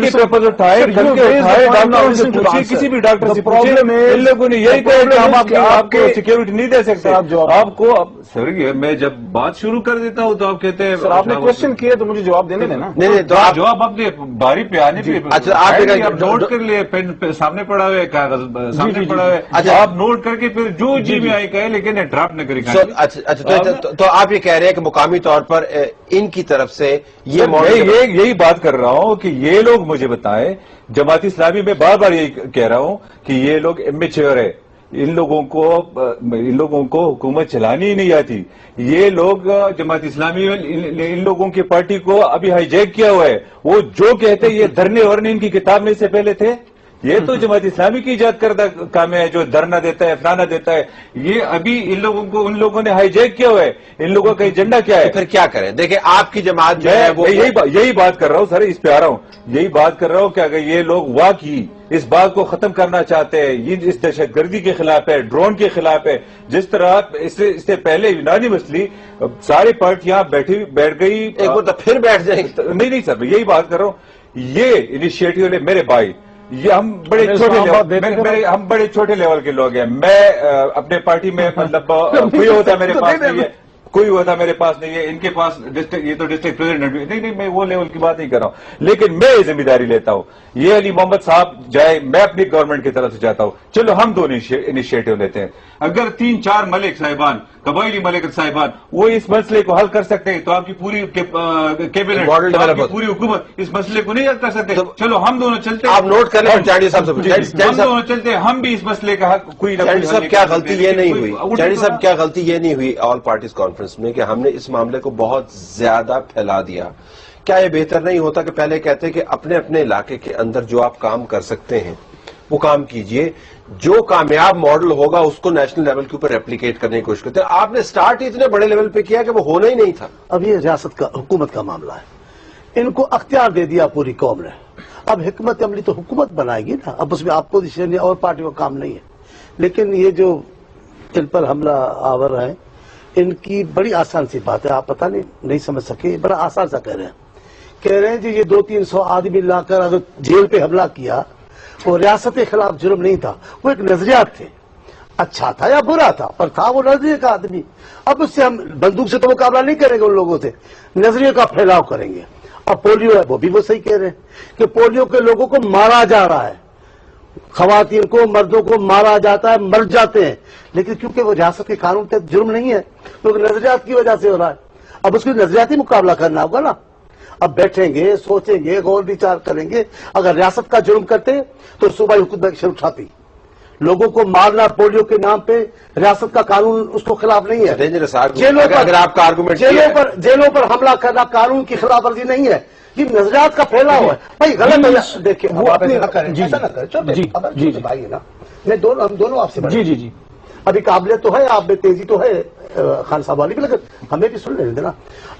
کے پیپر اٹھائے کل کے اٹھائے، ڈاکٹروں سے پوچھیے، کسی بھی ڈاکٹر سے پوچھیے، ان لوگوں نے یہی کہا کہ ہم آپ کو سیکورٹی نہیں دے سکتے. آپ کو سر میں جب بات شروع کر دیتا ہوں تو آپ کہتے ہیں سر آپ نے کوشچن کیا تو مجھے جواب دینے دینا. نہیں تو آپ جواب اپنے باری پہ آنے پہ آپ نوٹ کر لیے، پین سامنے پڑا ہوئے، کاغذ سامنے پڑا ہوئے، آپ نوٹ کر کے پھر جو جی میں آئی کہے، لیکن ڈراپ نہ کریں. اچھا تو آپ یہ کہہ رہے ہیں کہ مقامی طور پر ان کی طرف سے یہ یہی بات کر رہا ہوں کہ یہ لوگ مجھے بتائیں، جماعت اسلامی میں بار بار یہی کہہ رہا ہوں کہ یہ لوگ امیچور ہے، ان لوگوں کو حکومت چلانی ہی نہیں آتی. یہ لوگ جماعت اسلامی ان لوگوں کی پارٹی کو ابھی ہائی جیک کیا ہوا ہے. وہ جو کہتے یہ دھرنے ورنے ان کی کتاب میں سے پہلے تھے، یہ تو جماعت اسلامی کی ایجاد کردہ کام ہے جو دھرنا دیتا ہے، فلانا دیتا ہے. یہ ابھی ان لوگوں نے ہائی جیک کیا ہوا ہے. ان لوگوں کا ایجنڈا کیا ہے؟ پھر کیا کریں؟ دیکھیں آپ کی جماعت جو ہے وہ یہی بات کر رہا ہوں سر، اس پہ آ رہا ہوں. یہی بات کر رہا ہوں کہ اگر یہ لوگ واقعی اس بات کو ختم کرنا چاہتے ہیں، یہ اس دہشت گردی کے خلاف ہے، ڈرون کے خلاف ہے، جس طرح اس سے پہلے یونانیمسلی ساری پارٹیاں بیٹھ گئی، ایک بار پھر بیٹھ جائیں گے. نہیں سر یہی بات کر رہا ہوں. یہ انیشیٹو لے میرے بھائی، یہ ہم بڑے چھوٹے لیول کے لوگ ہیں. میں اپنے پارٹی میں مطلب کوئی ہوتا میرے پاس نہیں ہے، کوئی ہوتا میرے پاس نہیں ہے، ان کے پاس یہ تو ڈسٹرکٹ پریزیڈنٹ بھی نہیں، میں وہ لیول کی بات نہیں کر رہا ہوں. لیکن میں یہ ذمہ داری لیتا ہوں، یہ علی محمد صاحب جائے، میں اپنی گورنمنٹ کی طرف سے چاہتا ہوں چلو ہم دونوں انیشیٹو لیتے ہیں. اگر 3-4 ملک صاحبان، قبائلی ملک صاحبان وہ اس مسئلے کو حل کر سکتے ہیں تو آپ کی پوری کیبنٹ، آپ کی پوری حکومت اس مسئلے کو نہیں حل کر سکتے. چلو ہم دونوں چلتے ہیں، آپ نوٹ کر لیں چاندی صاحب سے، ہم دونوں چلتے ہیں، ہم بھی اس مسئلے کا کوئی چاندی صاحب کیا غلطی یہ نہیں ہوئی، چاندی صاحب کیا غلطی یہ نہیں ہوئی آل پارٹیز کانفرنس میں کہ ہم نے اس معاملے کو بہت زیادہ پھیلا دیا؟ کیا یہ بہتر نہیں ہوتا کہ پہلے کہتے کہ اپنے اپنے علاقے کے اندر جو آپ کام کر سکتے ہیں وہ کام کیجئے، جو کامیاب ماڈل ہوگا اس کو نیشنل لیول کے اوپر ریپلیکیٹ کرنے کی کوشش کرتے ہیں؟ آپ نے سٹارٹ اتنے بڑے لیول پہ کیا کہ وہ ہونا ہی نہیں تھا. اب یہ ریاست کا حکومت کا معاملہ ہے، ان کو اختیار دے دیا پوری قوم نے. اب حکمت عملی تو حکومت بنائے گی نا، اب اس میں اپوزیشن اور پارٹیوں کا کام نہیں ہے. لیکن یہ جو ان پر حملہ آور ہے، ان کی بڑی آسان سی بات ہے، آپ پتہ نہیں سمجھ سکے، بڑا آسان سا کہہ رہے ہیں جی یہ 200-300 آدمی لا کر اگر جیل پہ حملہ کیا، وہ ریاست کے خلاف جرم نہیں تھا، وہ ایک نظریات تھے، اچھا تھا یا برا تھا، پر تھا وہ نظریے کا آدمی. اب اس سے ہم بندوق سے تو مقابلہ نہیں کریں گے، ان لوگوں سے نظریے کا پھیلاؤ کریں گے. اب پولیو ہے، وہ بھی وہ صحیح کہہ رہے ہیں کہ پولیو کے لوگوں کو مارا جا رہا ہے، خواتین کو مردوں کو مارا جاتا ہے، مر جاتے ہیں، لیکن کیونکہ وہ ریاست کے قانون کے جرم نہیں ہے، تو نظریات کی وجہ سے ہو رہا ہے. اب اس کو نظریاتی مقابلہ کرنا ہوگا نا. اب بیٹھیں گے، سوچیں گے، غور وچار کریں گے. اگر ریاست کا جرم کرتے تو صوبائی حکومت ایکشن اٹھاتی. لوگوں کو مارنا پولیو کے نام پہ ریاست کا قانون اس کو خلاف نہیں ہے. جیلوں پر حملہ کرنا قانون کی خلاف ورزی نہیں ہے، یہ نظریات کا پھیلا ہوا ہے. بھائی غلط ہے، دیکھیں وہ اپنے ایسا نہ کریں بھائی ہے نا. میں ہم دونوں آپ سے جی ابھی قابلیت تو ہے، آپ میں تیزی تو ہے خان صاحب والی بھی، لیکن ہمیں بھی سن لینے دینا.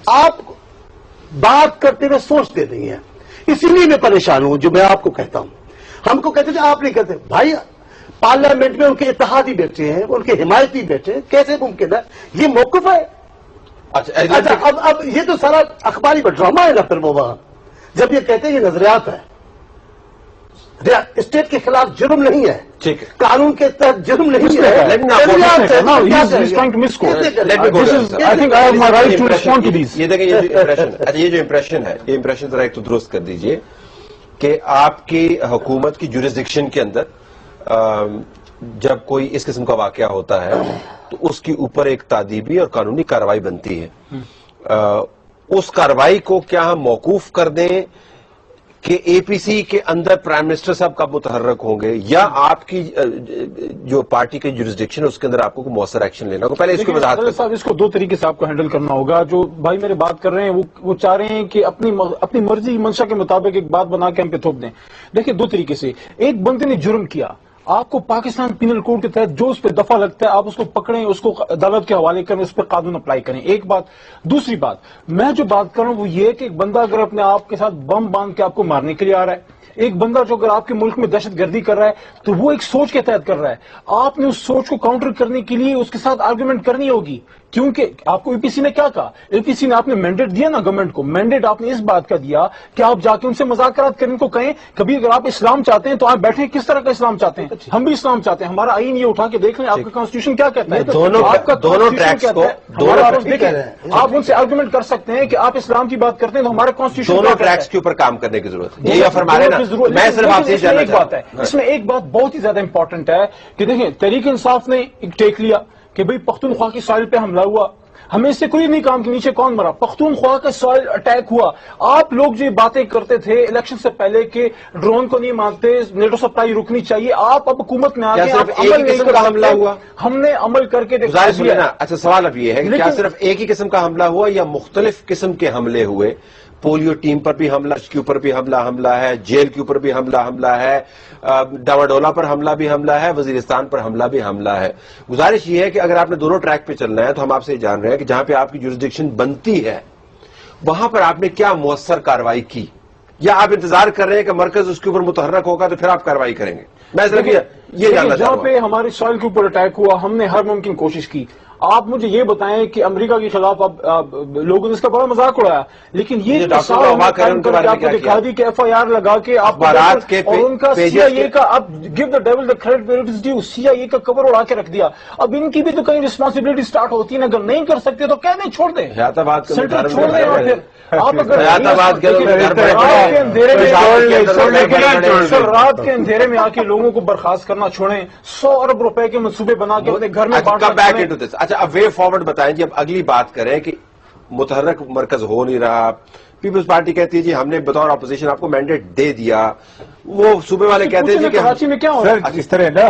آپ بات کرتے ہوئے سوچتے نہیں ہیں، اسی لیے میں پریشان ہوں. جو میں آپ کو کہتا ہوں، ہم کو کہتے تھے آپ نہیں کہتے. بھائی پارلیمنٹ میں ان کے اتحادی بیٹھے ہیں، ان کے حمایتی بیٹھے ہیں، کیسے ممکن ہے؟ یہ موقف ہے. اچھا اب یہ تو سارا اخباری ڈرامہ ہے نا. پھر وہ وہاں جب یہ کہتے ہیں یہ نظریات ہے، اسٹیٹ کے خلاف جرم نہیں ہے، ٹھیک ہے، قانون کے تحت جرم نہیں ہے. یہ دیکھیں یہ جو امپریشن ہے، یہ امپریشن ذرا ایک تو درست کر دیجئے کہ آپ کی حکومت کی جورسڈکشن کے اندر جب کوئی اس قسم کا واقعہ ہوتا ہے تو اس کے اوپر ایک تادیبی اور قانونی کارروائی بنتی ہے. اس کارروائی کو کیا ہم موقوف کر دیں کہ اے پی سی کے اندر پرائم منسٹر صاحب کب متحرک ہوں گے یا آپ کی جو پارٹی کی جورسڈکشن ہے اس کے اندر آپ کو مؤثر ایکشن لینا ہوگا؟ پہلے اس کو وضاحت کریں صاحب. اس کو دو طریقے سے آپ کو ہینڈل کرنا ہوگا. جو بھائی میرے بات کر رہے ہیں وہ چاہ رہے ہیں کہ اپنی مرضی منشا کے مطابق ایک بات بنا کے ہم پہ تھوپ دیں. دیکھیں دو طریقے سے. ایک بندے نے جرم کیا, آپ کو پاکستان پینل کوڈ کے تحت جو اس پہ دفعہ لگتا ہے آپ اس کو پکڑیں, اس کو عدالت کے حوالے کریں, اس پہ قانون اپلائی کریں. ایک بات. دوسری بات میں جو بات کر رہا ہوں وہ یہ کہ ایک بندہ اگر اپنے آپ کے ساتھ بم باندھ کے آپ کو مارنے کے لیے آ رہا ہے, ایک بندہ جو اگر آپ کے ملک میں دہشت گردی کر رہا ہے تو وہ ایک سوچ کے تحت کر رہا ہے. آپ نے اس سوچ کو کاؤنٹر کرنے کے لیے اس کے ساتھ آرگومنٹ کرنی ہوگی, کیونکہ آپ کو اے پی سی نے کیا کہا؟ اے پی سی نے آپ نے مینڈیٹ دیا نا گورنمنٹ کو, مینڈیٹ آپ نے اس بات کا دیا کہ آپ جا کے ان سے مذاکرات کرنے کو کہیں. کبھی اگر آپ اسلام چاہتے ہیں تو آپ بیٹھیں, کس طرح کا اسلام چاہتے ہیں؟ ہم بھی اسلام چاہتے ہیں. ہمارا آئین یہ اٹھا کے دیکھ لیں آپ کا کانسٹیٹیوشن کیا کہتا ہے. آپ کا دونوں ٹریکس کو آپ ان سے آرگومنٹ کر سکتے ہیں کہ آپ اسلام کی بات کرتے ہیں تو ہمارا کانسٹیٹیوشن دونوں ٹریکس کے اوپر کام کرنے کی ضرورت ہے. یہ فرما رہے ہیں نا, میں صرف آپ سے جاننا چاہتا ہوں. اس میں ایک بات بہت ہی زیادہ امپورٹنٹ ہے کہ دیکھیں تحریک انصاف نے ایک ٹیک لیا کہ بھئی پختونخوا کی سائل پہ حملہ ہوا, ہمیں اس سے کوئی نہیں کام کہ نیچے کون مرا, پختونخوا کا سوائل اٹیک ہوا. آپ لوگ جو باتیں کرتے تھے الیکشن سے پہلے کہ ڈرون کو نہیں مانتے, نیٹو سپلائی رکنی چاہیے, آپ اب حکومت میں آ گئے, آپ عمل نہیں کر سکتے. ہم نے عمل کر کے دکھا دیا. اچھا سوال اب یہ ہے کہ کیا صرف ایک ہی قسم کا حملہ ہوا یا مختلف قسم کے حملے ہوئے؟ پولیو ٹیم پر بھی حملہ, اس کے اوپر بھی حملہ ہے, جیل کے اوپر بھی حملہ ہے, ڈاواڈولا پر حملہ بھی حملہ ہے, وزیرستان پر حملہ بھی حملہ ہے. گزارش یہ ہے کہ اگر آپ نے دونوں ٹریک پہ چلنا ہے تو ہم آپ سے یہ جان رہے ہیں کہ جہاں پہ آپ کی جورسڈکشن بنتی ہے وہاں پر آپ نے کیا مؤثر کارروائی کی, یا آپ انتظار کر رہے ہیں کہ مرکز اس کے اوپر متحرک ہوگا تو پھر آپ کارروائی کریں گے؟ میں صرف یہ جاننا چاہتا جہاں ہوں. پہ ہمارے سوائل کے اوپر اٹیک ہوا ہم نے ہر ممکن کوشش کی. آپ مجھے یہ بتائیں کہ امریکہ کے خلاف اب لوگوں نے اس کا بڑا مذاق اڑایا, لیکن یہ دکھا دی کہ ایف آئی آر لگا کے آپ اور ان کا سی آئی اے کا, اب give the devil the credit where it is due, C I A کا کور اڑا کے رکھ دیا. اب ان کی بھی تو کہیں رسپانسبلٹی سٹارٹ ہوتی ہے, اگر نہیں کر سکتے تو کہہ دیں چھوڑ دیں, سینٹر چھوڑ دیں. اور پھر آپ اگر رات کے اندھیرے میں آ کے لوگوں کو برخاست کرنا چھوڑیں, 100 ارب روپے کے منصوبے بنا کے اپنے گھر میں اچھا اب وے فارورڈ بتائیں جی. اب اگلی بات کریں کہ متحرک مرکز ہو نہیں رہا, پیپلز پارٹی کہتی ہے جی ہم نے بطور اپوزیشن آپ کو مینڈیٹ دے دیا, وہ صوبے والے کہتے ہیں جی کہ کراچی میں کیا ہو رہا ہے اس طرح نا,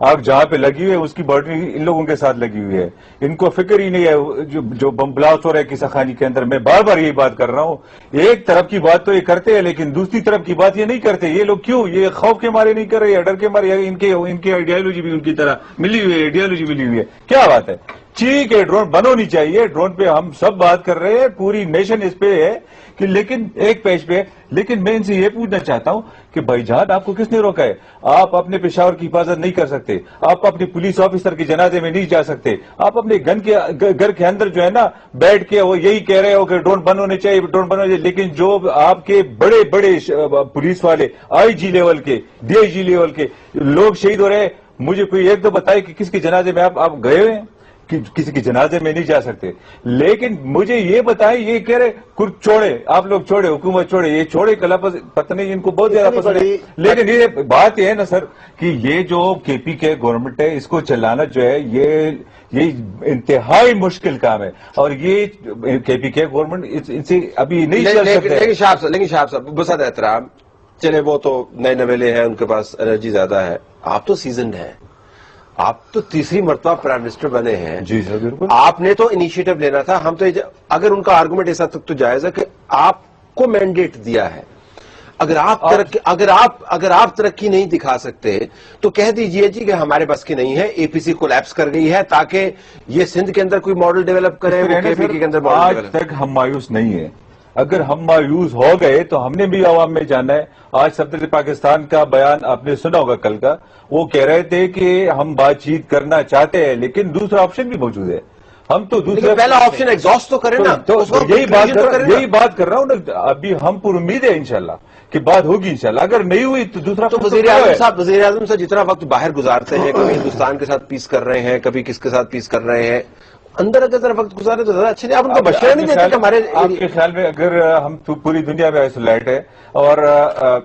آپ جہاں پہ لگی ہوئی ہے اس کی باؤنڈری ان لوگوں کے ساتھ لگی ہوئی ہے, ان کو فکر ہی نہیں ہے جو بم بلاسٹ ہو رہا ہے قصہ خانی کے اندر. میں بار بار یہی بات کر رہا ہوں, ایک طرف کی بات تو یہ کرتے ہیں لیکن دوسری طرف کی بات یہ نہیں کرتے. یہ لوگ کیوں, یہ خوف کے مارے نہیں کر رہے یا ڈر کے مارے, ان کی آئیڈیالوجی بھی ان کی طرح ملی ہوئی ہے, آئیڈیالوجی ملی ہوئی ہے. کیا بات ہے, ٹھیک ہے ڈرون بند ہونی چاہیے, ڈرون پہ ہم سب بات کر رہے ہیں, پوری نیشن اس پہ ہے کہ لیکن ایک پیج پہ. لیکن میں ان سے یہ پوچھنا چاہتا ہوں کہ بھائی جان آپ کو کس نے روکا ہے؟ آپ اپنے پشاور کی حفاظت نہیں کر سکتے, آپ اپنے پولیس آفیسر کے جنازے میں نہیں جا سکتے, آپ اپنے گھر کے اندر جو ہے نا بیٹھ کے وہ یہی کہہ رہے ہو کہ ڈرون بند ہونے چاہیے, ڈرون بند ہونے چاہیے. لیکن جو آپ کے بڑے بڑے پولیس والے, آئی جی لیول کے, ڈی آئی جی لیول کے لوگ شہید ہو رہے ہیں, مجھے کوئی ایک دو بتائے کہ کس کے جنازے میں آپ گئے ہوئے ہیں؟ کسی کے جنازے میں نہیں جا سکتے. لیکن مجھے یہ بتائیں, یہ کہہ رہے چھوڑے, آپ لوگ چھوڑے, حکومت چھوڑے, یہ چھوڑے کا لفظ پتہ نہیں ان کو بہت زیادہ پسند ہے. لیکن یہ بات یہ ہے نا سر کہ یہ جو کے پی کے گورنمنٹ ہے اس کو چلانا جو ہے یہ انتہائی مشکل کام ہے, اور یہ کے پی کے گورنمنٹ ان سے ابھی نہیں چل سکتے. لیکن شاہب صاحب بسد احترام, چلے وہ تو نئے نویلے ہیں, ان کے پاس انرجی زیادہ ہے, آپ تو سیزنڈ ہیں, آپ تو تیسری مرتبہ پرائم منسٹر بنے ہیں. جی سر بالکل, آپ نے تو انیشیٹو لینا تھا. ہم تو اگر ان کا آرگومنٹ ایسا تک تو جائز ہے کہ آپ کو مینڈیٹ دیا ہے, اگر آپ ترقی نہیں دکھا سکتے تو کہہ دیجئے جی کہ ہمارے بس کی نہیں ہے, اے پی سی کولیپس کر گئی ہے, تاکہ یہ سندھ کے اندر کوئی ماڈل ڈیولپ کرے. آج تک ہم مایوس نہیں ہیں. اگر ہم مایوس ہو گئے تو ہم نے بھی عوام میں جانا ہے. آج صدر پاکستان کا بیان آپ نے سنا ہوگا کل کا, وہ کہہ رہے تھے کہ ہم بات چیت کرنا چاہتے ہیں لیکن دوسرا آپشن بھی موجود ہے. ہم تو دوسرا پہلا آپشن ایگزاسٹ تو کریں نا, یہی بات کر رہا ہوں نا. ابھی ہم پر امید ہے انشاءاللہ کہ بات ہوگی انشاءاللہ. اگر نہیں ہوئی تو دوسرا. تو وزیر اعظم صاحب جتنا وقت باہر گزارتے ہیں, کبھی ہندوستان کے ساتھ پیس کر رہے ہیں, کبھی کس کے ساتھ پیس کر رہے ہیں, اندر اگر ذرا وقت گزارے تو زیادہ اچھا نہیں. آپ ان کو مشورہ نہیں دیتے کہ ہمارے آپ کے خیال میں اگر ہم پوری دنیا میں آئسولیٹ ہے اور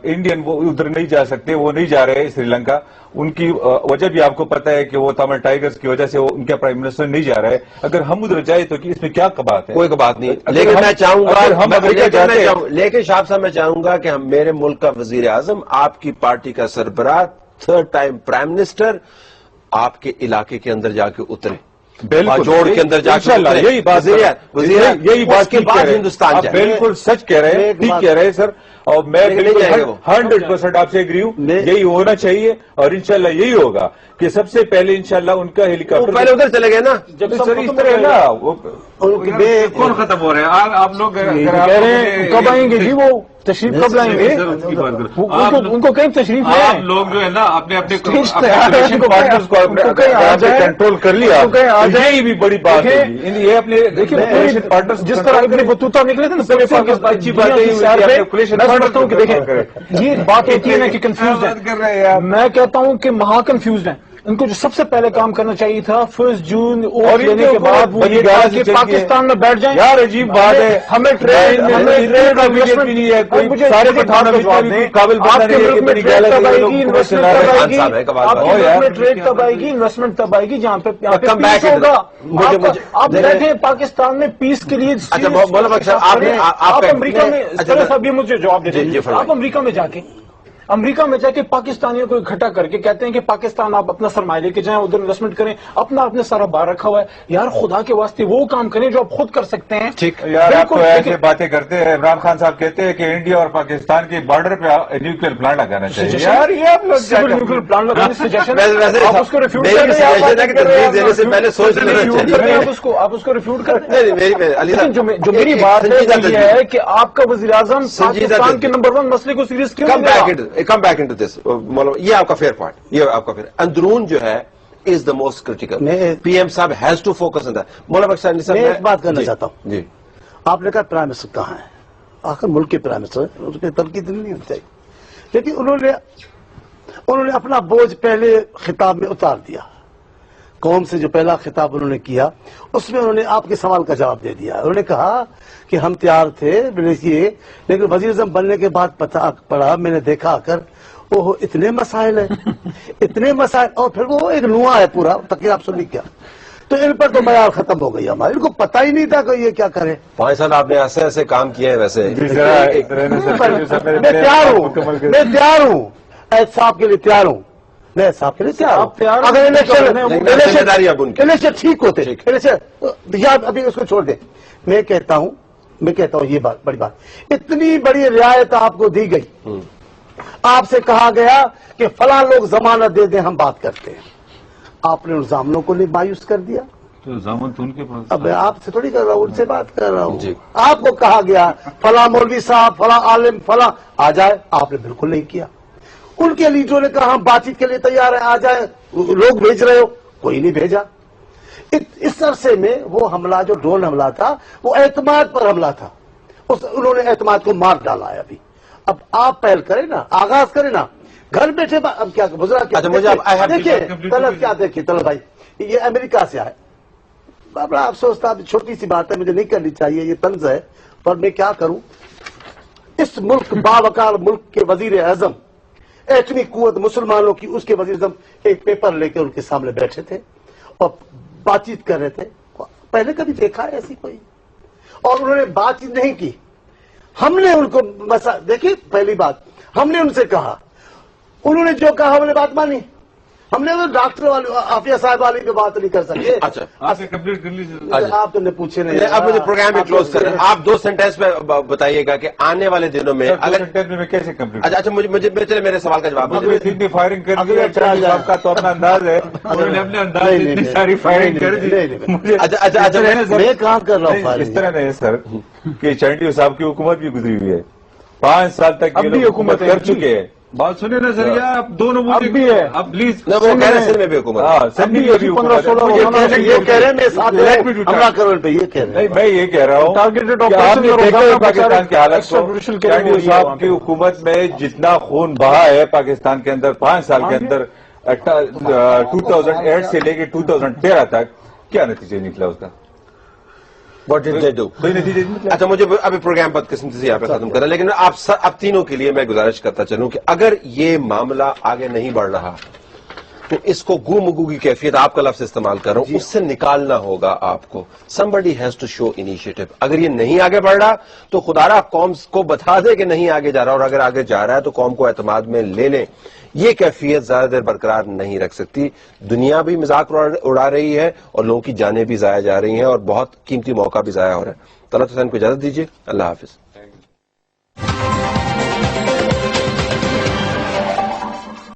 انڈین وہ ادھر نہیں جا سکتے, وہ نہیں جا رہے سری لنکا, ان کی وجہ بھی آپ کو پتا ہے کہ وہ تامل ٹائگرز کی وجہ سے ان کا پرائم منسٹر نہیں جا رہے, اگر ہم ادھر جائے تو اس میں کیا بات ہے؟ کوئی بات نہیں, لیکن میں چاہوں گا لیکن شاہب صاحب میں چاہوں گا کہ ہم میرے ملک کا وزیر اعظم, آپ کی پارٹی کا سربراہ, 3rd ٹائم پرائم منسٹر آپ کے علاقے کے اندر جا کے اترے, جوڑ کے اندر جا کے یہی بات یہی بات کے بعد ہندوستان جائے. بالکل سچ کہہ رہے ہیں, ٹھیک کہہ رہے ہیں سر, اور میں 100% آپ سے ایگری ہوں, یہی ہونا چاہیے اور انشاءاللہ یہی ہوگا کہ سب سے پہلے انشاءاللہ ان کا ہیلی کاپٹر پہلے ادھر چلے گئے نا, جب کون ختم ہو رہے ہیں آپ لوگ کہہ رہے ہیں کب آئیں گے جی, وہ تشریف کب لائیں گے, ان کو کہیں تشریف لیں, آپ لوگ جو ہے نا اپنے اپنے پارٹنرز کو کنٹرول کر لیا, یہی بھی بڑی بات ہے. یہ اپنے جس طرح اپنے بطوطہ نکلے تھے نا, اچھی بات ہے. دیکھیں یہ بات ہوتی ہے نا کہ کنفیوز ہے, میں کہتا ہوں کہ مہا کنفیوزڈ ہیں. ان کو جو سب سے پہلے کام کرنا چاہیے تھا 1 جون ووٹ لینے کے بعد وہ یہ تھا کہ پاکستان میں بیٹھ جائیں. یار عجیب بات ہے, ہمیں ٹریڈ نہیں ہے, کوئی سارے پٹھانوں میں قابل بندہ نہیں ہے کہ میری ٹریڈ کب آئے گی, انویسٹمنٹ تب آئے گی جہاں پہ پیس ہوگا. آپ دیکھیں پاکستان میں پیس کے لیے آپ امریکہ میں, صاحب یہ مجھے جواب دے دیں, آپ امریکہ میں جا کے پاکستانیوں کو اکٹھا کر کے کہتے ہیں کہ پاکستان آپ اپنا سرمایہ لے کے جائیں, ادھر انویسٹمنٹ کریں, اپنا سارا باہر رکھا ہوا ہے. یار خدا کے واسطے وہ کام کریں جو آپ خود کر سکتے ہیں. ٹھیک یار, آپ تو ایسے باتیں کرتے ہیں. عمران خان صاحب کہتے ہیں کہ انڈیا اور پاکستان کے بارڈر پہ نیوکلیر پلانٹ لگانا چاہیے. یار یہ آپ لوگ نیوکلیر پلانٹ لگانے سجیشن آپ اس کو ریفیوٹ کریں. جو میری بات ہے یہ ہے کہ آپ کا وزیر اعظم پاکستان کے نمبر 1 مسئلے کو سیریس کیوں کم بیک انٹو دس, یہ آپ کا فیئر پوائنٹ, یہ آپ کا فیئر اندرون جو ہے is the most critical. P M صاحب has to focus on that. مولانا بخش صاحب میں ایک بات کرنا چاہتا ہوں. جی, آپ نے کہا پرائم منسٹر کہاں ہے, آخر ملک کے پرائم منسٹر ہیں, اس کے تنقید نہیں ہونی چاہیے, لیکن انہوں نے اپنا بوجھ پہلے خطاب میں اتار دیا. قوم سے جو پہلا خطاب انہوں نے کیا اس میں انہوں نے آپ کے سوال کا جواب دے دیا. انہوں نے کہا کہ ہم تیار تھے لیکن وزیر اعظم بننے کے بعد پتہ پڑا, میں نے دیکھا آ کر وہ اتنے مسائل ہیں, اتنے مسائل, اور پھر وہ ایک نواں ہے پورا تقریر آپ سنی کیا, تو ان پر تو معیار ختم ہو گئی ہماری. ان کو پتہ ہی نہیں تھا کہ یہ کیا کرے. 5 سال آپ نے ایسے کام کیے ہیں. ویسے میں تیار ہوں صاحب کے لیے تیار ہوں, میں صاحب کے لیے تیار ہوں. اگر الیکشن ٹھیک ہوتے یاد ابھی اس کو چھوڑ دیں. میں کہتا ہوں یہ بات بڑی بات, اتنی بڑی رعایت آپ کو دی گئی, آپ سے کہا گیا کہ فلاں لوگ ضمانت دے دیں ہم بات کرتے ہیں, آپ نے ان ضامنوں کو مایوس کر دیا. تو ضامن تو ان کے پاس, اب میں آپ سے تھوڑی کر رہا ہوں, ان سے بات کر رہا ہوں. آپ کو کہا گیا فلاں مولوی صاحب, فلاں عالم, فلاں آ جائے, آپ نے بالکل نہیں کیا. ان کے لیڈروں نے کہا ہم بات چیت کے لیے تیار ہیں, آ جائے, لوگ بھیج رہے ہو, کوئی نہیں بھیجا. اس عرصے میں وہ حملہ جو ڈرون حملہ تھا وہ اعتماد پر حملہ تھا, انہوں نے اعتماد کو مار ڈالا ہے. اب آپ پہل کریں نا, آغاز کریں نا, گھر بیٹھے. اب کیا گزرا کیا دیکھیے طلب, کیا دیکھیے طلب بھائی, یہ امریکہ سے آئے, بڑا افسوس تھا, چھوٹی سی بات ہے, مجھے نہیں کرنی چاہیے, یہ طنز ہے, پر میں کیا کروں. اس ملک باوقار ملک کے وزیر اعظم, اتنی قوت مسلمانوں کی, اس کے وزیر اعظم ایک پیپر لے کے ان کے سامنے بیٹھے تھے اور بات چیت کر رہے تھے. پہلے کبھی دیکھا ہے ایسی کوئی, اور انہوں نے بات چیت نہیں کی. ہم نے ان کو دیکھیے, پہلی بات ہم نے ان سے کہا, انہوں نے جو کہا ہم نے بات مانی. ہم نے ڈاکٹر والی عافیہ صاحب والی پہ بات نہیں کر سکتے. اچھا آپ نے کمپلیٹ کر لی. آپ تو نے پوچھے نہیں. اب مجھے پروگرام میں کلوز کریں. آپ 2 سینٹینس میں بتائیے گا کہ آنے والے دنوں میں اگر کیسے کمپلیٹ. اچھا مجھے میرے سوال کا جواب اتنی فائرنگ کر دی آپ کا تو اپنا انداز ہے, انہوں نے اپنے انداز میں اتنی ساری فائرنگ کر دی. اچھا میں کام کر رہا ہوں اس طرح نہیں ہے سر کہ چانڈی صاحب کی حکومت بھی گزری ہوئی ہے, 5 سال تک یہ حکومت کر چکے ہیں. بات سنیں نا سر, یار آپ دونوں مجھے بھی ہے, اب پلیز وہ کہہ رہے ہیں سندھ میں بھی حکومت, یہ کہہ رہے ہیں میں ساتھ حملہ کرو پہ, یہ کہہ رہے ہیں. میں یہ کہہ رہا ہوں آپ نے دیکھا ہے پاکستان کی حالت کو. چانڈی صاحب کی حکومت میں جتنا خون بہا ہے پاکستان کے اندر 5 سال کے اندر, 2008 سے لے کے 2013 تک, کیا نتیجہ نکلا اس کا؟ What did they do? کوئی نتیجہ نہیں نکلا. اچھا مجھے ابھی پروگرام بدقسمتی سے یہاں پہ ختم کرنا، لیکن آپ تینوں کے لیے میں گزارش کرتا چلوں کہ اگر یہ معاملہ آگے نہیں بڑھ رہا تو اس کو گو مگو کی کیفیت، آپ کا لفظ استعمال کر رہا ہوں، اس سے نکالنا ہوگا آپ کو. somebody has to show initiative. اگر یہ نہیں آگے بڑھ رہا تو خدارا قوم کو بتا دے کہ نہیں آگے جا رہا، اور اگر آگے جا رہا ہے تو قوم کو اعتماد میں لے لیں. یہ کیفیت زیادہ دیر برقرار نہیں رکھ سکتی. دنیا بھی مذاق اڑا رہی ہے اور لوگوں کی جانیں بھی ضائع جا رہی ہیں اور بہت قیمتی موقع بھی ضائع ہو رہا ہے. طلعت حسین کو اجازت دیجیے، اللہ حافظ.